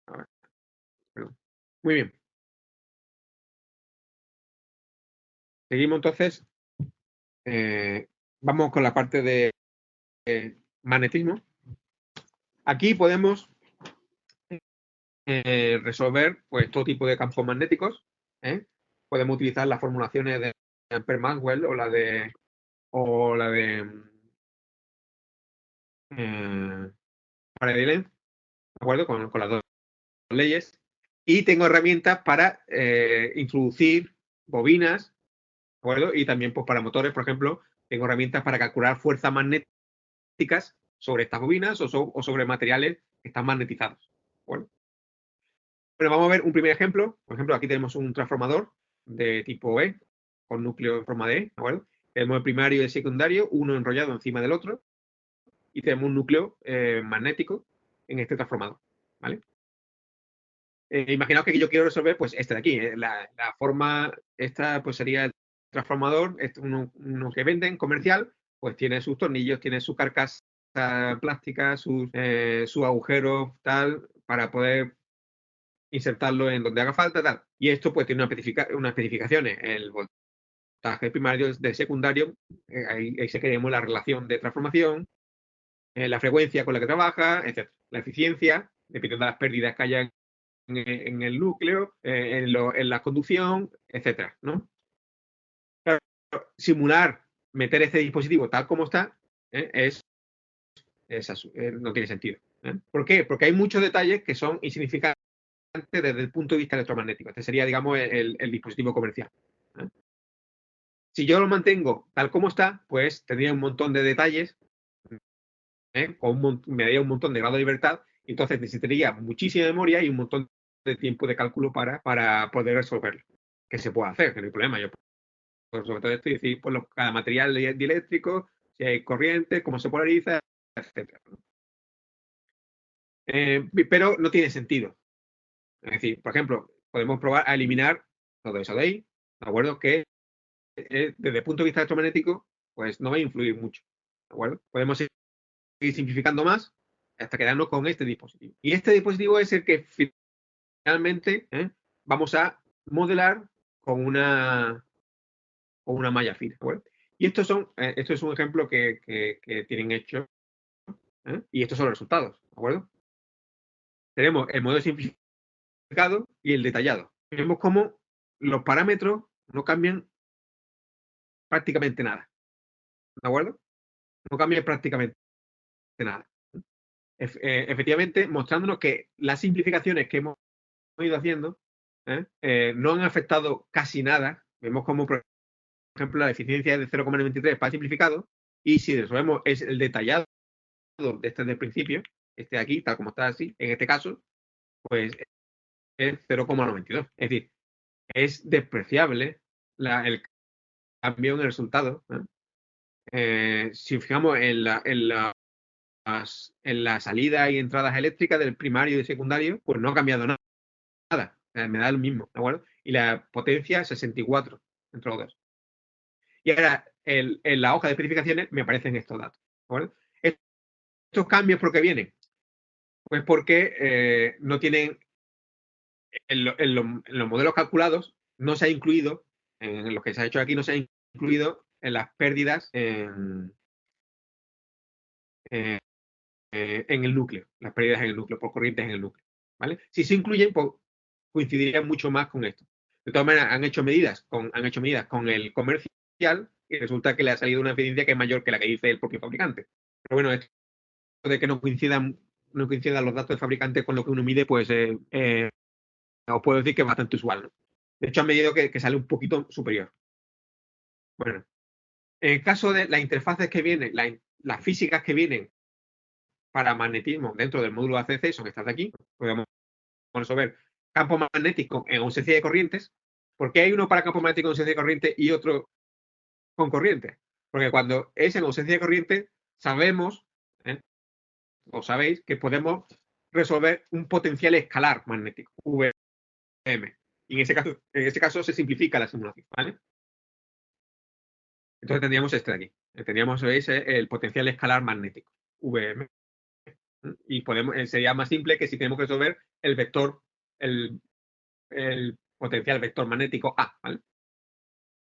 A ver, perdón. Muy bien. Seguimos entonces. Vamos con la parte de magnetismo. Aquí podemos resolver, pues, todo tipo de campos magnéticos. Podemos utilizar las formulaciones de Ampère-Maxwell o la de Faraday-Lenz, ¿de acuerdo? Con las dos leyes. Y tengo herramientas para introducir bobinas, ¿de acuerdo? Y también, pues, para motores, por ejemplo, tengo herramientas para calcular fuerzas magnéticas sobre estas bobinas o sobre materiales que están magnetizados. ¿De acuerdo? Bueno, vamos a ver un primer ejemplo. Por ejemplo, aquí tenemos un transformador de tipo E con núcleo en forma de E, ¿de acuerdo? Tenemos el primario y el secundario, uno enrollado encima del otro, y tenemos un núcleo magnético en este transformador, ¿vale? Imaginaos que yo quiero resolver, pues, este de aquí. La forma, esta, pues, sería el transformador, uno que venden, comercial, pues tiene sus tornillos, tiene su carcasa plástica, su agujero, tal, para poder insertarlo en donde haga falta, tal. Y esto, pues, tiene unas especificaciones. El voltaje primario de secundario, ahí se queremos la relación de transformación, la frecuencia con la que trabaja, etc. La eficiencia, dependiendo de las pérdidas que haya en el núcleo, en la conducción, etcétera, ¿no? simular, meter este dispositivo tal como está, no tiene sentido. ¿Por qué? Porque hay muchos detalles que son insignificantes desde el punto de vista electromagnético. Este sería, digamos, el dispositivo comercial. Si yo lo mantengo tal como está, pues tendría un montón de detalles, me daría un montón de grado de libertad, y entonces necesitaría muchísima memoria y un montón de tiempo de cálculo para poder resolverlo. Que se puede hacer, que no hay problema. Yo, pues, sobre todo esto, y decir, pues, cada material dieléctrico, si hay corriente, cómo se polariza, etc. Pero no tiene sentido. Es decir, por ejemplo, podemos probar a eliminar todo eso de ahí, ¿de acuerdo? Que desde el punto de vista electromagnético, pues no va a influir mucho, ¿de acuerdo? Podemos seguir simplificando más hasta quedarnos con este dispositivo. Y este dispositivo es el que finalmente vamos a modelar con una malla fina, ¿de acuerdo? Y esto es un ejemplo que tienen hecho, y estos son los resultados, ¿de acuerdo? Tenemos el modelo simplificado y el detallado. Vemos cómo los parámetros no cambian prácticamente nada, ¿de acuerdo? No cambia prácticamente nada. Efectivamente, mostrándonos que las simplificaciones que hemos ido haciendo no han afectado casi nada. Vemos como, por ejemplo, la eficiencia es de 0,93 para simplificado, y si resolvemos es el detallado de este del principio, este de aquí, tal como está así, en este caso, pues es 0,92. Es decir, es despreciable el cambio en el resultado. Si fijamos en la salida y entradas eléctricas del primario y del secundario, pues no ha cambiado nada. Me da lo mismo, ¿de acuerdo? Y la potencia 64 entre los dos. Y ahora, en la hoja de especificaciones me aparecen estos datos, ¿de acuerdo? ¿Estos cambios por qué vienen? Pues porque no tienen, en los modelos calculados, no se ha incluido, en lo que se ha hecho aquí, no se ha incluido en las pérdidas en el núcleo, las pérdidas en el núcleo, por corrientes en el núcleo, ¿vale? Si se incluyen, pues coincidiría mucho más con esto. De todas maneras, han hecho medidas con el comercial, y resulta que le ha salido una eficiencia que es mayor que la que dice el propio fabricante. Pero bueno, esto de que no coincidan los datos del fabricante con lo que uno mide, pues os puedo decir que es bastante usual, ¿no? De hecho, han medido que sale un poquito superior. Bueno, en el caso de las interfaces que vienen, las físicas que vienen para magnetismo dentro del módulo ACC son estas de aquí. Podemos resolver campo magnético en ausencia de corrientes. ¿Por qué hay uno para campo magnético en ausencia de corriente y otro con corriente? Porque cuando es en ausencia de corriente, sabemos, o sabéis, que podemos resolver un potencial escalar magnético, VM. Y en ese caso se simplifica la simulación, ¿vale? Entonces tendríamos este de aquí. Tendríamos, ¿veis? El potencial escalar magnético, VM. Y sería más simple que si tenemos que resolver el vector, el potencial vector magnético A, ¿vale?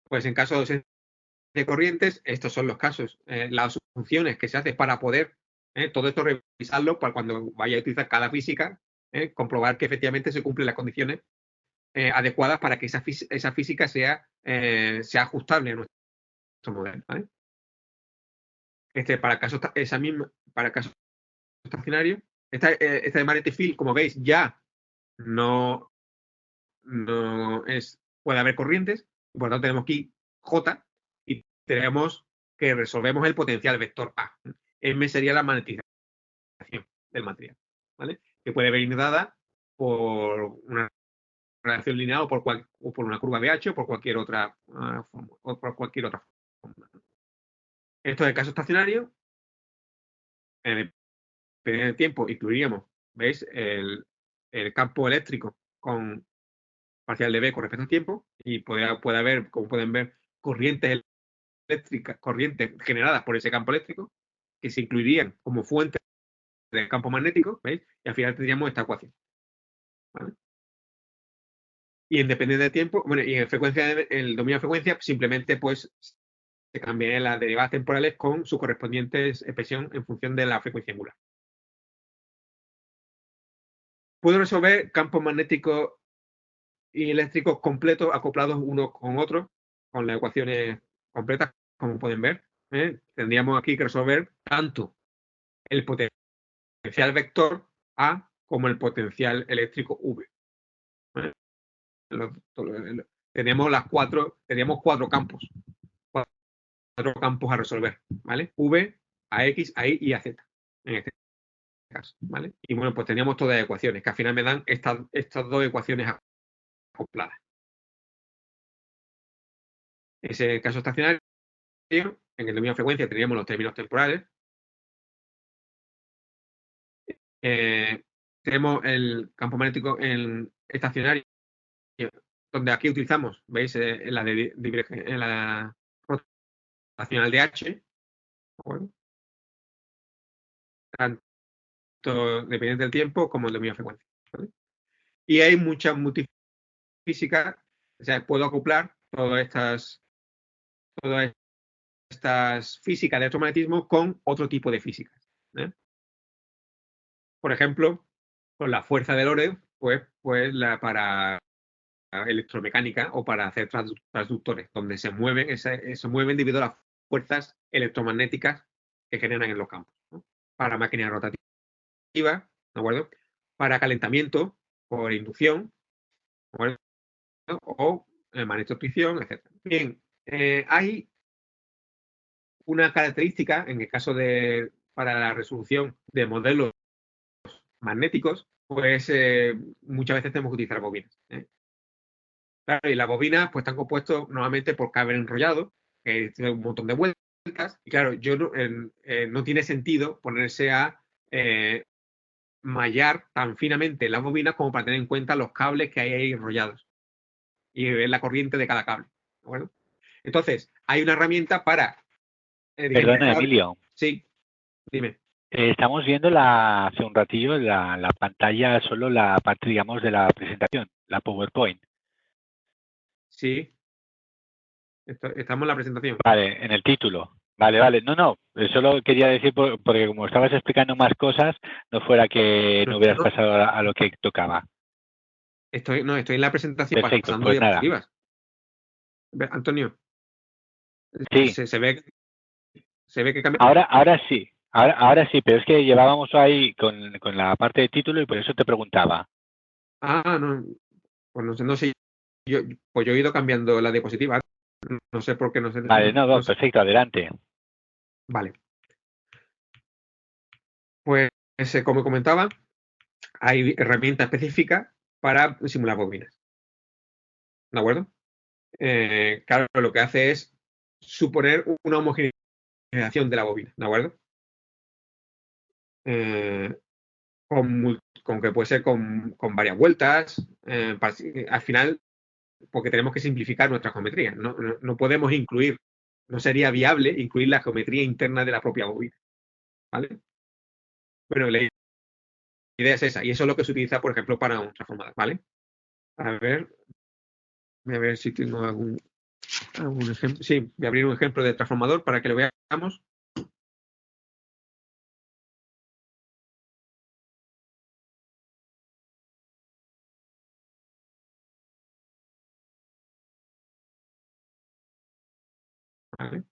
Pues en caso de corrientes, estos son los casos, las funciones que se hacen para poder todo esto revisarlo para cuando vaya a utilizar cada física, comprobar que efectivamente se cumplen las condiciones adecuadas para que esa física sea ajustable a nuestro modelo, ¿vale? Para casos estacionarios, esta de magnetic field, como veis, ya no puede haber corrientes, por lo tanto tenemos aquí J y tenemos que resolvemos el potencial vector A. M sería la magnetización del material, ¿vale? Que puede venir dada por una relación lineal o por una curva de H o por cualquier otra forma. Esto es el caso estacionario. En el periodo de tiempo incluiríamos, ¿veis? El campo eléctrico con parcial de B con respecto al tiempo, y puede haber, como pueden ver, corrientes eléctricas, corrientes generadas por ese campo eléctrico, que se incluirían como fuente del campo magnético, ¿veis? Y al final tendríamos esta ecuación, ¿vale? Y en dependencia de tiempo, bueno, y en el dominio de frecuencia, simplemente pues se cambian las derivadas temporales con su correspondiente expresión en función de la frecuencia angular. Puedo resolver campos magnéticos y eléctricos completos acoplados uno con otro con las ecuaciones completas, como pueden ver. Tendríamos aquí que resolver tanto el potencial vector A como el potencial eléctrico V. ¿Vale? Teníamos cuatro campos. Cuatro campos a resolver, ¿vale? V, a X, a Y y a Z. En este caso, ¿vale? Y bueno, pues teníamos todas las ecuaciones, que al final me dan estas dos ecuaciones acopladas. Ese es el caso estacionario. En el dominio de frecuencia teníamos los términos temporales. Tenemos el campo magnético estacionario, donde aquí utilizamos, ¿veis? En la rotacional de H, ¿de acuerdo? Tanto dependiente del tiempo como el dominio de frecuencia, ¿vale? Y hay mucha multifísica, o sea, puedo acoplar todas estas físicas de electromagnetismo con otro tipo de físicas, ¿eh? Por ejemplo, con la fuerza de Lorentz, pues para electromecánica o para hacer transductores, donde se mueven debido a las fuerzas electromagnéticas que generan en los campos, ¿no? Para máquinas rotativas, ¿de acuerdo? Para calentamiento por inducción, ¿de acuerdo? O magnetotricción, etc. Bien, hay una característica en el caso para la resolución de modelos magnéticos, pues muchas veces tenemos que utilizar bobinas, ¿eh? Claro, y las bobinas pues están compuestas normalmente por cable enrollado, que tiene un montón de vueltas. Y claro, no tiene sentido ponerse a mallar tan finamente las bobinas como para tener en cuenta los cables que hay ahí enrollados y ver la corriente de cada cable, ¿de acuerdo? Entonces, hay una herramienta para... Perdona, Emilio. Sí, dime. Estamos viendo hace un ratillo la pantalla, solo la parte, digamos, de la presentación, la PowerPoint. Sí. Estamos en la presentación. Vale, en el título. Vale. No. Solo quería decir, porque como estabas explicando más cosas, no fuera que no hubieras pasado a lo que tocaba. Estoy en la presentación. Perfecto, pasando pues nada. diapositivas. Antonio. Sí. Se ve que cambia. Ahora sí. Ahora sí, pero es que llevábamos ahí con la parte de título y por eso te preguntaba. No. Pues no sé. Yo he ido cambiando la diapositiva. No sé por qué no sé. Vale, no, perfecto, adelante. Vale. Pues como comentaba, hay herramientas específicas para simular bobinas. ¿De acuerdo? Claro, lo que hace es suponer una homogeneización de la bobina. ¿De acuerdo? Con que puede ser con varias vueltas. Al final, porque tenemos que simplificar nuestra geometría. No podemos incluir, no sería viable incluir la geometría interna de la propia bobina, ¿vale? Bueno, la idea es esa, y eso es lo que se utiliza, por ejemplo, para un transformador, ¿vale? A ver, voy a ver si tengo algún ejemplo. Sí, voy a abrir un ejemplo de transformador para que lo veamos. ¿Vale?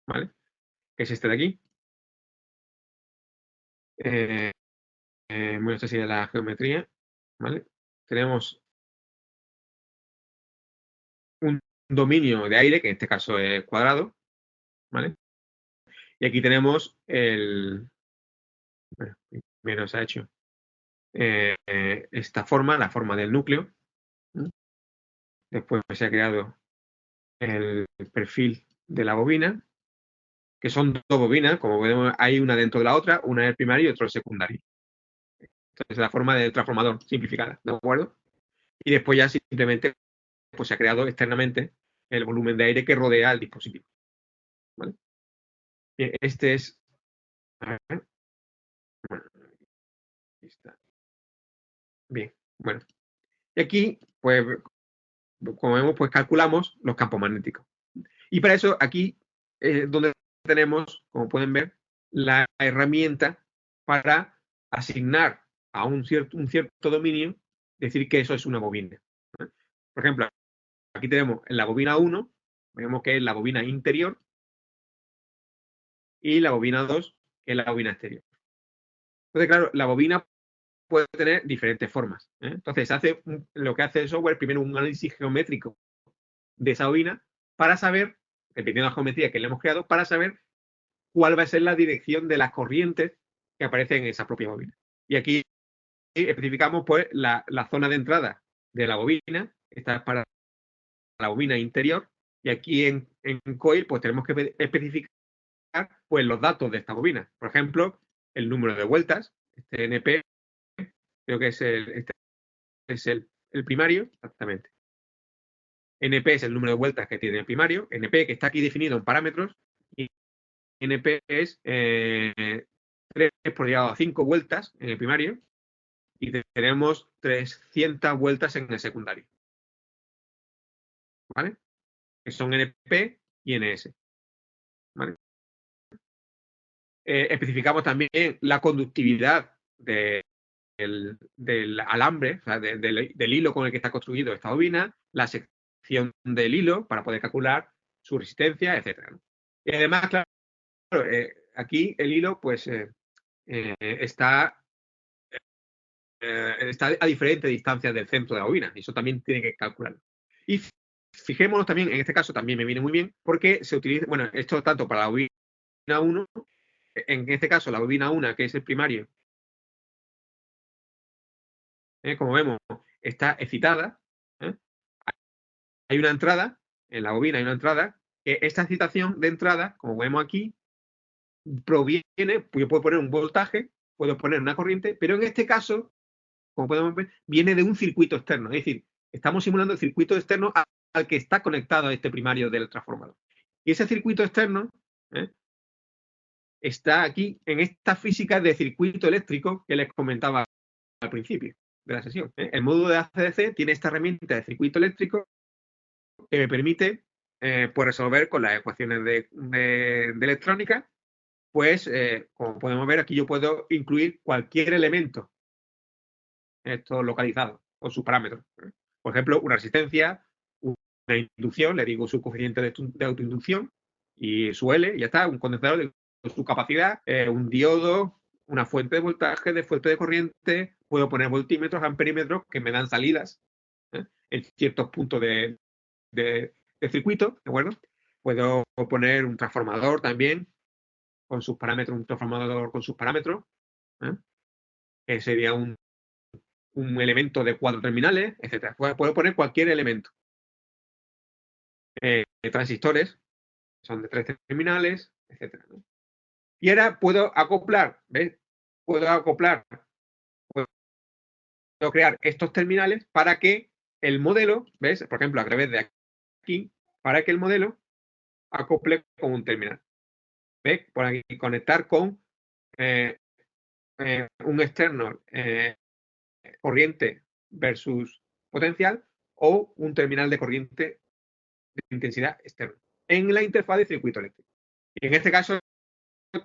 ¿Vale? Que es este de aquí. Bueno, esta sería la geometría, ¿vale? Tenemos un dominio de aire, que en este caso es cuadrado, ¿vale? Y aquí tenemos bueno, primero se ha hecho esta forma, la forma del núcleo. Después se ha creado el perfil de la bobina, que son dos bobinas, como vemos, hay una dentro de la otra, una es el primario y otra el secundario. Entonces, la forma del transformador simplificada, ¿de acuerdo? Y después ya simplemente pues, se ha creado externamente el volumen de aire que rodea al dispositivo, ¿vale? Bien, este es... A ver, bueno, aquí está. Bien, bueno. Y aquí, pues, como vemos, pues calculamos los campos magnéticos. Y para eso, aquí es donde tenemos, como pueden ver, la herramienta para asignar a un cierto dominio decir que eso es una bobina. Por ejemplo, aquí tenemos en la bobina 1, vemos que es la bobina interior, y la bobina 2, que es la bobina exterior. Entonces, claro, la bobina puede tener diferentes formas. Entonces, lo que hace el software, primero un análisis geométrico de esa bobina para saber, dependiendo de la geometría que le hemos creado, para saber cuál va a ser la dirección de las corrientes que aparecen en esa propia bobina. Y aquí especificamos pues la zona de entrada de la bobina, esta es para la bobina interior, y aquí en coil pues tenemos que especificar pues los datos de esta bobina. Por ejemplo, el número de vueltas, este NP, creo que es el primario, exactamente. NP es el número de vueltas que tiene el primario, NP que está aquí definido en parámetros, y NP es 3 por llegado a 5 vueltas en el primario, y tenemos 300 vueltas en el secundario. ¿Vale? Que son NP y NS. ¿Vale? Especificamos también la conductividad del alambre, o sea, del hilo con el que está construido esta bobina, la sección del hilo para poder calcular su resistencia, etcétera, ¿no? Y además, claro, aquí el hilo pues está a diferentes distancias del centro de la bobina, y eso también tiene que calcularlo. Y fijémonos también, en este caso también me viene muy bien, porque se utiliza, bueno, esto tanto para la bobina 1, en este caso la bobina 1, que es el primario, como vemos, está excitada. Hay una entrada, en la bobina hay una entrada, que esta excitación de entrada, como vemos aquí, proviene, pues yo puedo poner un voltaje, puedo poner una corriente, pero en este caso, como podemos ver, viene de un circuito externo. Es decir, estamos simulando el circuito externo al que está conectado a este primario del transformador. Y ese circuito externo está aquí en esta física de circuito eléctrico que les comentaba al principio de la sesión. El módulo de ACDC tiene esta herramienta de circuito eléctrico que me permite pues resolver con las ecuaciones de electrónica. Pues, como podemos ver, aquí yo puedo incluir cualquier elemento, esto localizado, con sus parámetros. Por ejemplo, una resistencia, una inducción, le digo su coeficiente de autoinducción y su L, y ya está, un condensador de su capacidad, un diodo, una fuente de voltaje, de fuente de corriente, puedo poner voltímetros, amperímetros que me dan salidas en ciertos puntos de circuito, ¿de acuerdo? Puedo poner un transformador también con sus parámetros, un transformador con sus parámetros, que sería un elemento de 4 terminales, etcétera. Puedo poner cualquier elemento. Transistores, son de 3 terminales, etcétera, ¿no? Y ahora puedo acoplar, ¿ves? Puedo crear estos terminales para que el modelo, ¿ves? Por ejemplo, a través de aquí, para que el modelo acople con un terminal. ¿Ves? Por aquí, conectar con un externo corriente versus potencial o un terminal de corriente de intensidad externa en la interfaz de circuito eléctrico. Y en este caso,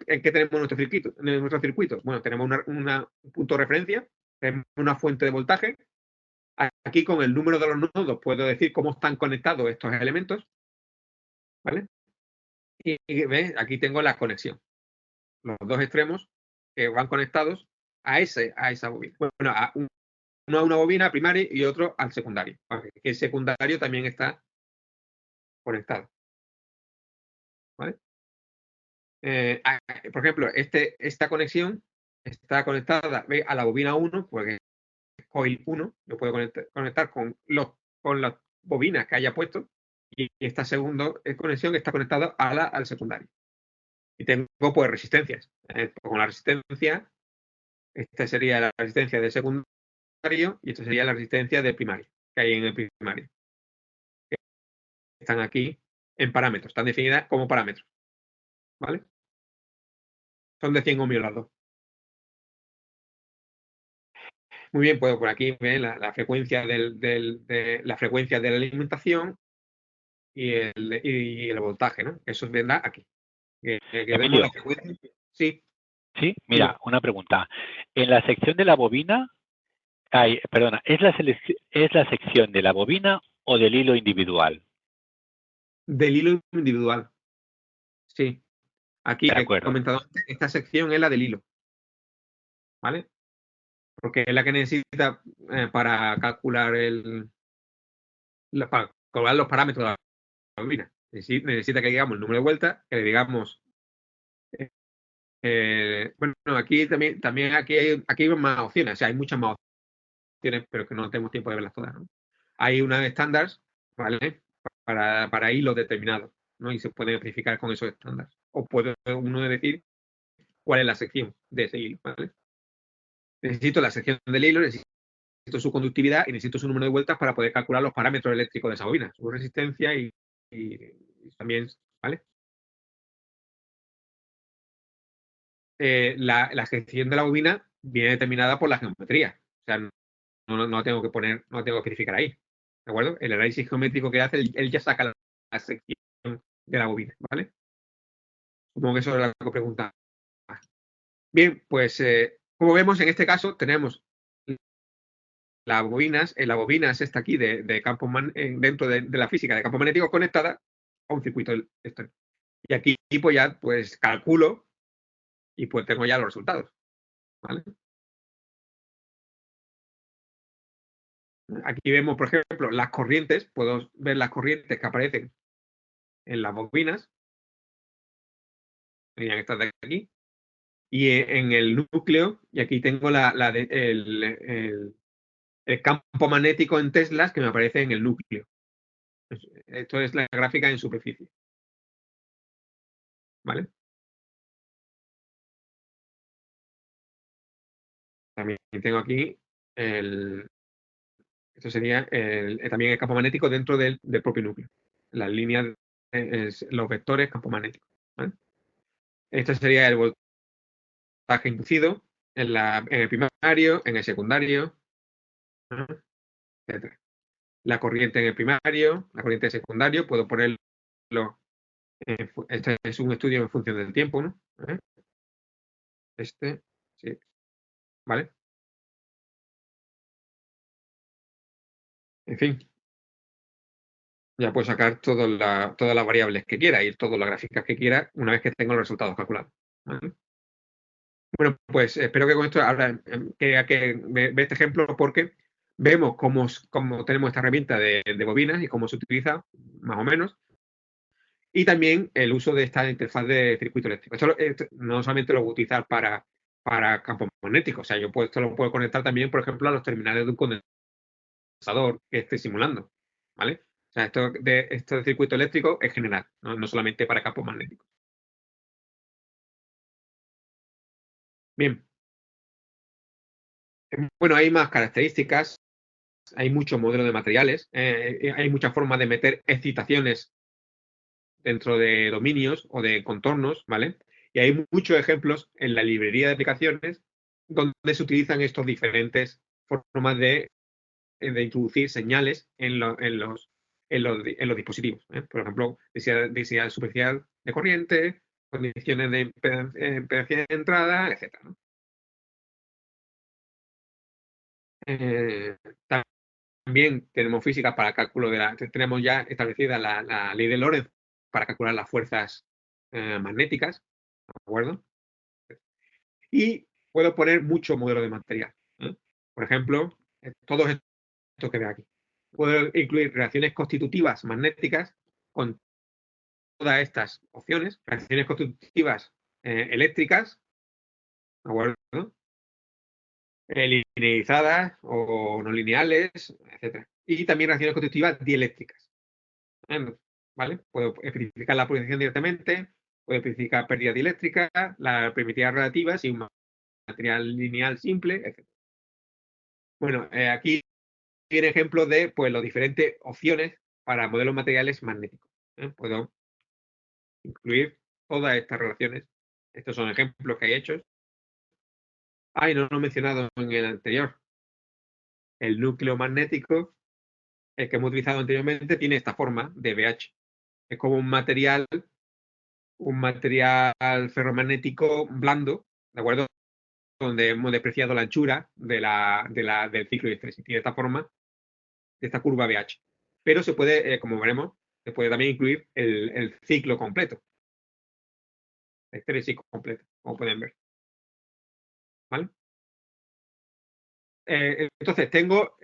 ¿en qué tenemos nuestro circuito? Bueno, tenemos un punto de referencia, tenemos una fuente de voltaje. Aquí con el número de los nodos puedo decir cómo están conectados estos elementos, ¿vale? Y ¿ves? Aquí tengo la conexión. Los dos extremos que van conectados a esa bobina. Bueno, uno a una bobina primaria y otro al secundario. Que el secundario también está conectado. ¿Vale? Por ejemplo, esta conexión está conectada a la bobina 1, porque es coil 1. Yo puedo conectar con las bobinas que haya puesto, y esta segunda conexión está conectada al secundario. Y tengo pues resistencias. Con la resistencia, esta sería la resistencia del secundario y esta sería la resistencia del primario, que hay en el primario. Están aquí en parámetros, están definidas como parámetros. ¿Vale? Son de 100 ohmios las dos. Muy bien, puedo por aquí ver la frecuencia la frecuencia de la alimentación y el voltaje, ¿no? Eso vendrá aquí. Que vemos la frecuencia. Sí. Sí, mira, una pregunta. En la sección de la bobina Perdona, ¿es la sección de la bobina o del hilo individual? Del hilo individual. Sí. Aquí De he acuerdo. comentado antes, esta sección es la del hilo. ¿Vale? Porque es la que necesita para calcular para calcular los parámetros de la bobina. Necesita que digamos el número de vueltas, que le digamos. Bueno, aquí también aquí hay más opciones, o sea, hay muchas más opciones, pero que no tenemos tiempo de verlas todas, ¿no? Hay unas estándares, ¿vale? Para hilos determinados, ¿no? Y se pueden especificar con esos estándares. O puede uno decir cuál es la sección de ese hilo, ¿vale? Necesito la sección del hilo, necesito su conductividad y necesito su número de vueltas para poder calcular los parámetros eléctricos de esa bobina, su resistencia y también, ¿vale? La sección de la bobina viene determinada por la geometría. O sea, no tengo que poner, no tengo que especificar ahí. ¿De acuerdo? El análisis geométrico que hace, él ya saca la sección de la bobina, ¿vale? Supongo que eso es lo que pregunta. Bien, pues como vemos, en este caso tenemos la bobina es esta aquí de campo dentro de la física de campo magnético conectada a un circuito externo. Y aquí pues ya pues calculo y pues tengo ya los resultados. ¿Vale? Aquí vemos, por ejemplo, las corrientes. Puedo ver las corrientes que aparecen en las bobinas. Serían estas de aquí. Y en el núcleo, y aquí tengo el campo magnético en teslas que me aparece en el núcleo. Esto es la gráfica en superficie. ¿Vale? También tengo aquí esto sería también el campo magnético dentro del propio núcleo. Las líneas, los vectores campo magnético. ¿Vale? Esto sería el voltaje inducido en el primario, en el secundario, etc. La corriente en el primario, la corriente en el secundario, puedo ponerlo. Este es un estudio en función del tiempo, ¿no? Sí, ¿vale? En fin, ya puedo sacar todas las variables que quiera y todas las gráficas que quiera una vez que tengo los resultados calculados. ¿Vale? Bueno, pues espero que con esto ahora que ve este ejemplo porque vemos cómo tenemos esta herramienta de bobinas y cómo se utiliza, más o menos, y también el uso de esta interfaz de circuito eléctrico. Esto no solamente lo voy a utilizar para campos magnéticos, o sea, esto lo puedo conectar también, por ejemplo, a los terminales de un condensador que esté simulando, ¿vale? O sea, esto de circuito eléctrico es general, no solamente para campos magnéticos. Bien. Bueno, hay más características, hay muchos modelos de materiales, hay muchas formas de meter excitaciones dentro de dominios o de contornos, ¿vale? Y hay muchos ejemplos en la librería de aplicaciones donde se utilizan estas diferentes formas de introducir señales en los dispositivos. Por ejemplo, densidad superficial de corriente, condiciones de impedancia de entrada, etc. ¿no? También tenemos física para cálculo tenemos ya establecida la ley de Lorentz para calcular las fuerzas magnéticas, ¿de acuerdo? Y puedo poner muchos modelos de material. Por ejemplo, todos estos que veo aquí. Puedo incluir reacciones constitutivas magnéticas con todas estas opciones, reacciones constitutivas eléctricas, ¿de acuerdo? Linealizadas o no lineales, etc. Y también reacciones constitutivas dieléctricas. ¿Vale? Puedo especificar la polarización directamente, puedo especificar pérdida dieléctrica, la permitividad relativa, si un material lineal simple, etc. Bueno, aquí tiene ejemplos de pues, las diferentes opciones para modelos materiales magnéticos. Puedo incluir todas estas relaciones. Estos son ejemplos que hay hechos. No he mencionado en el anterior. El núcleo magnético, el que hemos utilizado anteriormente, tiene esta forma de BH. Es como un material ferromagnético blando, ¿de acuerdo? donde hemos despreciado la anchura del ciclo de estrés. Y de esta forma, de esta curva BH. Pero se puede, como veremos, se puede también incluir el ciclo completo. El estrés completo, como pueden ver. ¿Vale? Entonces, tengo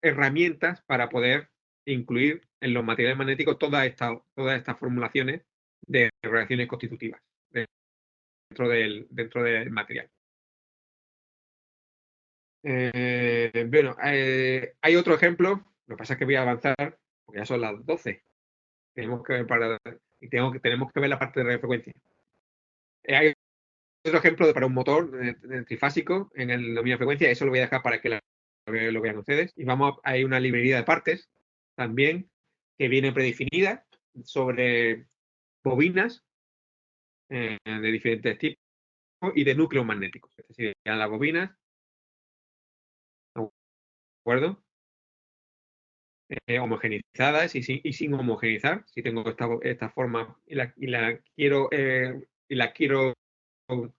herramientas para poder incluir en los materiales magnéticos todas estas formulaciones de reacciones constitutivas dentro del material. Bueno, hay otro ejemplo. Lo que pasa es que voy a avanzar porque ya son las 12. Tenemos que ver la parte de radiofrecuencia. Hay otro ejemplo para un motor trifásico en el dominio de frecuencia. Eso lo voy a dejar para que lo vean ustedes. Y hay una librería de partes también que viene predefinida sobre bobinas de diferentes tipos y de núcleos magnéticos. Es decir, las bobinas, ¿de acuerdo? Homogenizadas y sin homogenizar. Si tengo esta forma y la quiero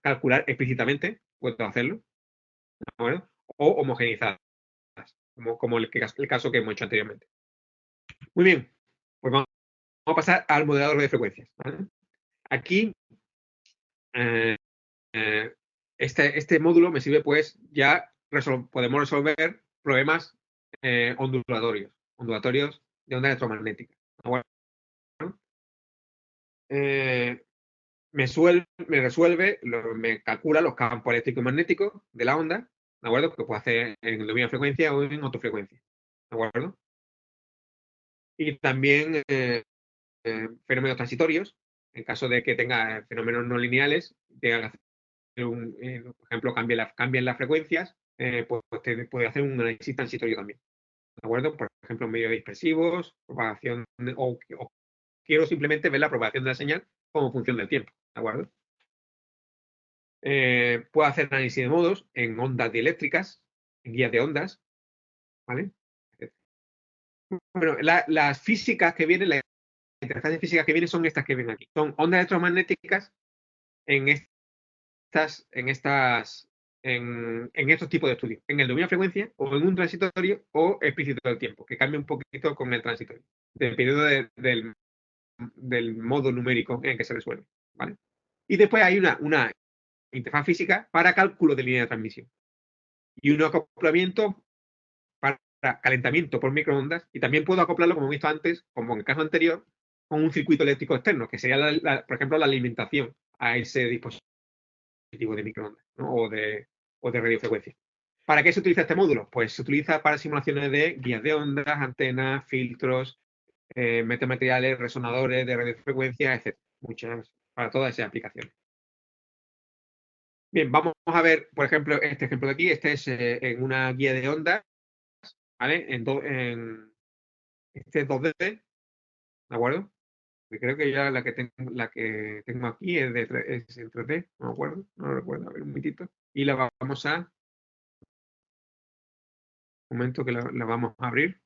calcular explícitamente, puedo hacerlo. ¿De acuerdo? O homogenizadas, como el caso que hemos hecho anteriormente. Muy bien, pues vamos a pasar al modelador de frecuencias. ¿Vale? Aquí, este módulo me sirve, pues, ya podemos resolver problemas ondulatorios de onda electromagnética. ¿De me calcula los campos eléctricos y magnéticos de la onda, ¿de acuerdo? Que puedo hacer en el dominio de frecuencia o en autofrecuencia, ¿de acuerdo? Y también fenómenos transitorios, en caso de que tenga fenómenos no lineales, tenga que hacer por ejemplo, cambien las frecuencias, pues puede hacer un análisis transitorio también, ¿de acuerdo? Por ejemplo, medios dispersivos, propagación, o quiero simplemente ver la propagación de la señal como función del tiempo, ¿de acuerdo? Puedo hacer análisis de modos en ondas dieléctricas, en guías de ondas, ¿vale? Bueno, las físicas que vienen, las interfaces físicas que vienen son estas que ven aquí. Son ondas electromagnéticas en estos tipos de estudios, en el dominio de frecuencia o en un transitorio o explícito del tiempo, que cambia un poquito con el transitorio, dependiendo del modo numérico en el que se resuelve, ¿vale? Y después hay una interfaz física para cálculo de línea de transmisión y un acoplamiento para calentamiento por microondas, y también puedo acoplarlo, como hemos visto antes, como en el caso anterior, con un circuito eléctrico externo, que sería, por ejemplo, la alimentación a ese dispositivo de microondas, ¿no? o de radiofrecuencia. ¿Para qué se utiliza este módulo? Pues se utiliza para simulaciones de guías de ondas, antenas, filtros, metamateriales, resonadores de radiofrecuencia, etc. Para todas esas aplicaciones. Bien, vamos a ver, por ejemplo, este ejemplo de aquí. Este es en una guía de ondas, ¿vale? Este es 2D, ¿de acuerdo? Porque creo que ya la que tengo aquí es en 3D, no me acuerdo, no lo recuerdo, a ver un momentito. Y la vamos un momento que la vamos a abrir.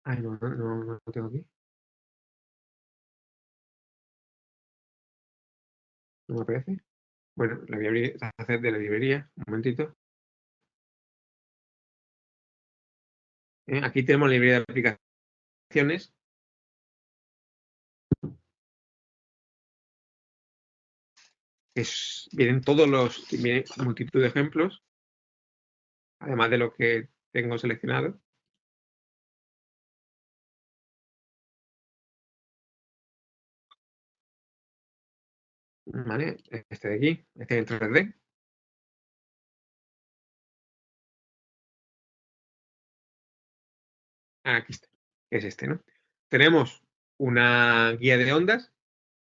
Ay, no lo tengo aquí. No me aparece. Bueno, la voy a abrir, hacer de la librería, un momentito. Aquí tenemos la librería de aplicaciones. Vienen multitud de ejemplos, además de lo que tengo seleccionado. ¿Vale? Este de aquí, este en 3D. Aquí está, es este, ¿no? Tenemos una guía de ondas,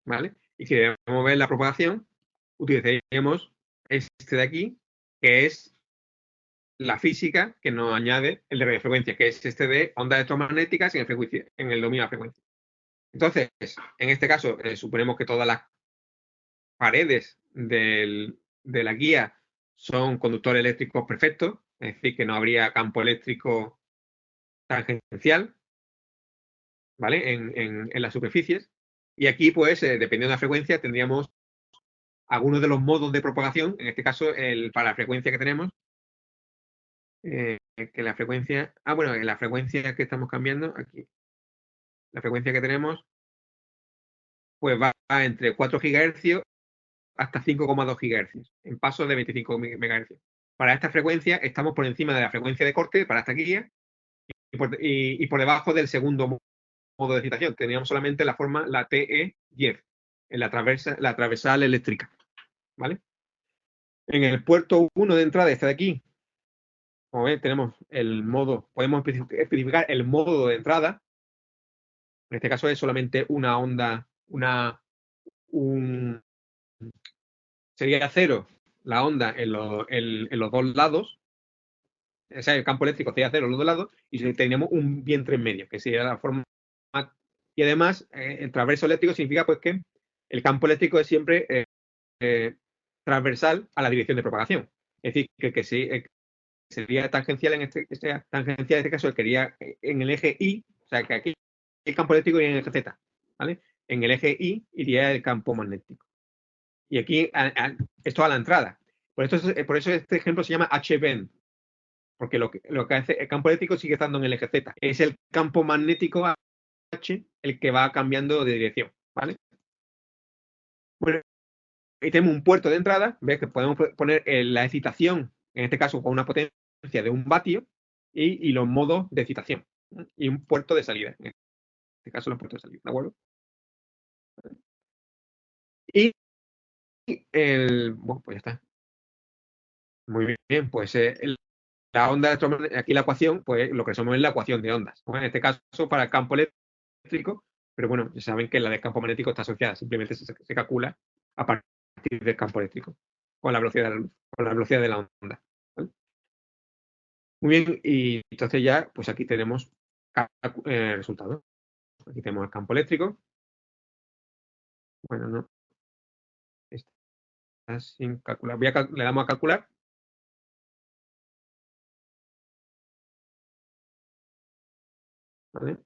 ¿vale? Y si queremos ver la propagación, utilizaríamos este de aquí, que es la física que nos añade el de radiofrecuencia, que es este de ondas electromagnéticas en el dominio de la frecuencia. Entonces, en este caso, suponemos que todas las paredes de la guía son conductores eléctricos perfectos, es decir, que no habría campo eléctrico tangencial, ¿vale? En las superficies. Y aquí, pues, dependiendo de la frecuencia, tendríamos algunos de los modos de propagación, en este caso, para la frecuencia que tenemos, que la frecuencia, bueno, en la frecuencia que estamos cambiando, aquí, la frecuencia que tenemos, pues va entre 4 GHz hasta 5,2 GHz, en pasos de 25 MHz. Para esta frecuencia estamos por encima de la frecuencia de corte para esta guía y por debajo del segundo modo de excitación. Teníamos solamente la forma, la TE10, en la transversal eléctrica, ¿vale? En el puerto 1 de entrada, este de aquí, como ven, tenemos el modo, podemos especificar el modo de entrada. En este caso es solamente una onda, sería cero la onda en los dos lados, o sea, el campo eléctrico sería cero en los dos lados, y tenemos un vientre en medio, que sería la forma. Y además, el transverso eléctrico significa pues que el campo eléctrico es siempre transversal a la dirección de propagación. Es decir, que sería tangencial tangencial en este caso, quería en el eje Y, o sea, que aquí el campo eléctrico iría en el eje Z, ¿vale? En el eje Y iría el campo magnético. Y aquí, esto a la entrada. Por eso este ejemplo se llama H-bend, porque lo que hace el campo eléctrico sigue estando en el eje Z. Es el campo magnético H el que va cambiando de dirección, ¿vale? Bueno, y tenemos un puerto de entrada, ves que podemos poner la excitación, en este caso con una potencia de 1 vatio, y los modos de excitación. Y un puerto de salida, en este caso los puertos de salida, ¿de acuerdo? Y bueno, pues ya está. Muy bien, pues la onda electromagnética, aquí la ecuación, pues lo que somos es la ecuación de ondas. En este caso para el campo eléctrico, pero bueno, ya saben que la del campo magnético está asociada, simplemente se calcula a partir del campo eléctrico, con la velocidad de la luz, con la velocidad de la onda, ¿vale? Muy bien, y entonces ya, pues aquí tenemos el resultado. Aquí tenemos el campo eléctrico. Bueno, no. Está sin calcular. Le damos a calcular. ¿Vale?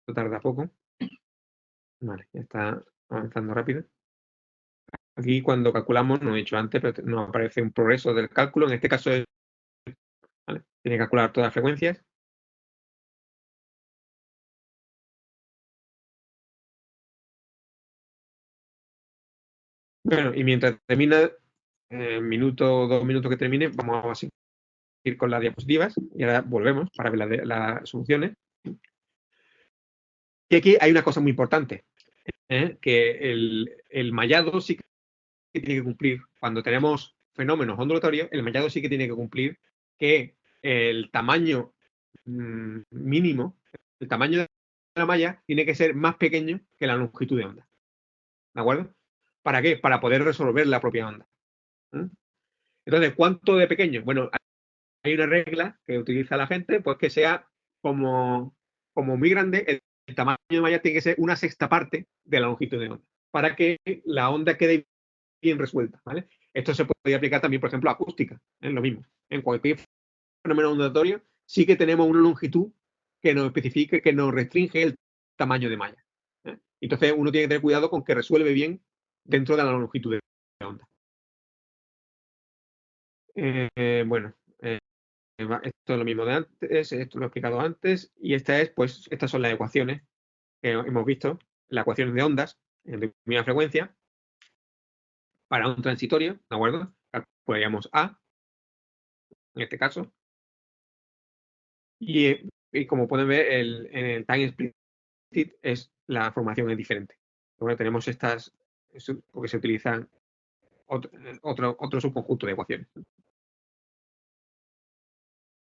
Esto tarda poco. Vale, ya está avanzando rápido. Aquí cuando calculamos, no he hecho antes, pero nos aparece un progreso del cálculo. En este caso es, ¿vale? Tiene que calcular todas las frecuencias. Bueno, y mientras termina, minuto, 2 minutos que termine, vamos a seguir con las diapositivas y ahora volvemos para ver las soluciones. Y aquí hay una cosa muy importante, que el mallado sí que tiene que cumplir, cuando tenemos fenómenos ondulatorios, el mallado sí que tiene que cumplir que el tamaño mínimo, el tamaño de la malla tiene que ser más pequeño que la longitud de onda. ¿De acuerdo? ¿Para qué? Para poder resolver la propia onda. Entonces, ¿cuánto de pequeño? Bueno, hay una regla que utiliza la gente, pues que sea como muy grande, el tamaño de malla tiene que ser una sexta parte de la longitud de onda, para que la onda quede bien resuelta, ¿vale? Esto se puede aplicar también, por ejemplo, a acústica, es lo mismo. En cualquier fenómeno ondulatorio sí que tenemos una longitud que nos especifique, que nos restringe el tamaño de malla. Entonces uno tiene que tener cuidado con que resuelve bien dentro de la longitud de onda. Bueno, esto es lo mismo de antes, esto lo he explicado antes, y estas son las ecuaciones que hemos visto, las ecuaciones de ondas en determinada frecuencia para un transitorio, ¿de acuerdo? Calcularíamos A, en este caso, y como pueden ver, en el time split la formación es diferente. Bueno, tenemos estas, porque se utilizan otro subconjunto de ecuaciones.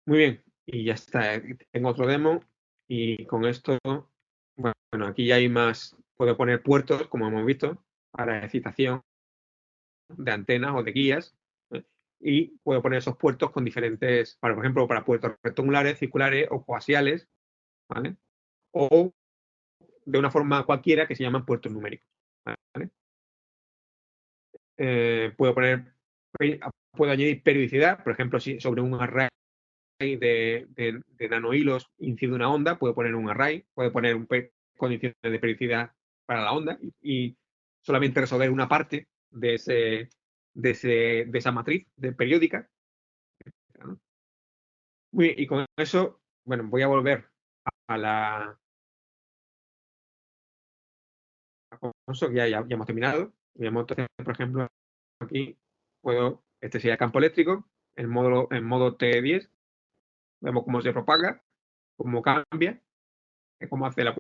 Muy bien, y ya está. Tengo otro demo y con esto, bueno, aquí ya hay más, puedo poner puertos, como hemos visto, para excitación de antenas o de guías, y puedo poner esos puertos con diferentes, por ejemplo, para puertos rectangulares, circulares o coaxiales, ¿vale? O de una forma cualquiera que se llaman puertos numéricos. ¿Vale? Puedo añadir periodicidad, por ejemplo, si sobre un array de nanohilos incide una onda, puedo poner un array, puedo poner condiciones de periodicidad para la onda y solamente resolver una parte de esa matriz periódica. ¿No? Y con eso, bueno, voy a volver a eso, que ya hemos terminado. Entonces, por ejemplo, aquí este sería el campo eléctrico, en modo T10. Vemos cómo se propaga, cómo cambia, cómo hace la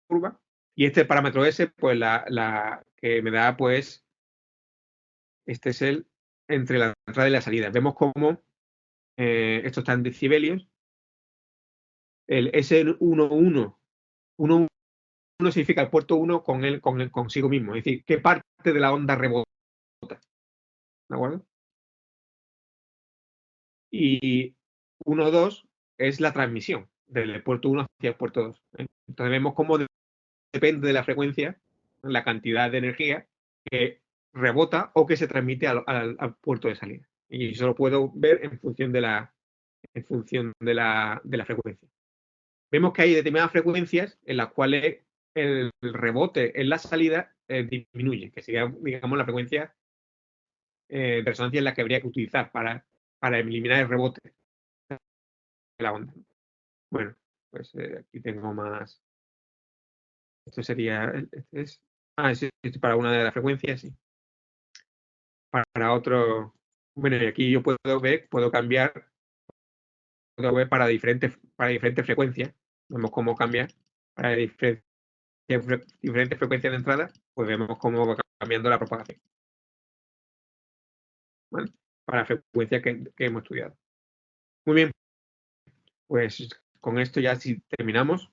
curva. Y este parámetro S, pues la que me da, pues, este es el entre la entrada y la salida. Vemos cómo esto está en decibelios. El S11, 1 significa el puerto 1 consigo mismo. Es decir, qué parte de la onda rebota. ¿De acuerdo? Y 1,2 es la transmisión del puerto 1 hacia el puerto 2. Entonces vemos cómo depende de la frecuencia, la cantidad de energía que rebota o que se transmite al puerto de salida. Y eso lo puedo ver en función de la frecuencia. Vemos que hay determinadas frecuencias en las cuales el rebote en la salida disminuye, que sería, digamos, la frecuencia de resonancia en la que habría que utilizar para eliminar el rebote de la onda. Bueno, pues aquí tengo más. Esto sería. Es para una de las frecuencias, sí. Para otro. Bueno, y aquí yo puedo cambiar, puedo ver para diferentes frecuencias. Vemos cómo cambiar para diferentes frecuencias de entrada, pues vemos cómo va cambiando la propagación. ¿Vale? Para frecuencias que hemos estudiado. Muy bien. Pues con esto ya sí terminamos.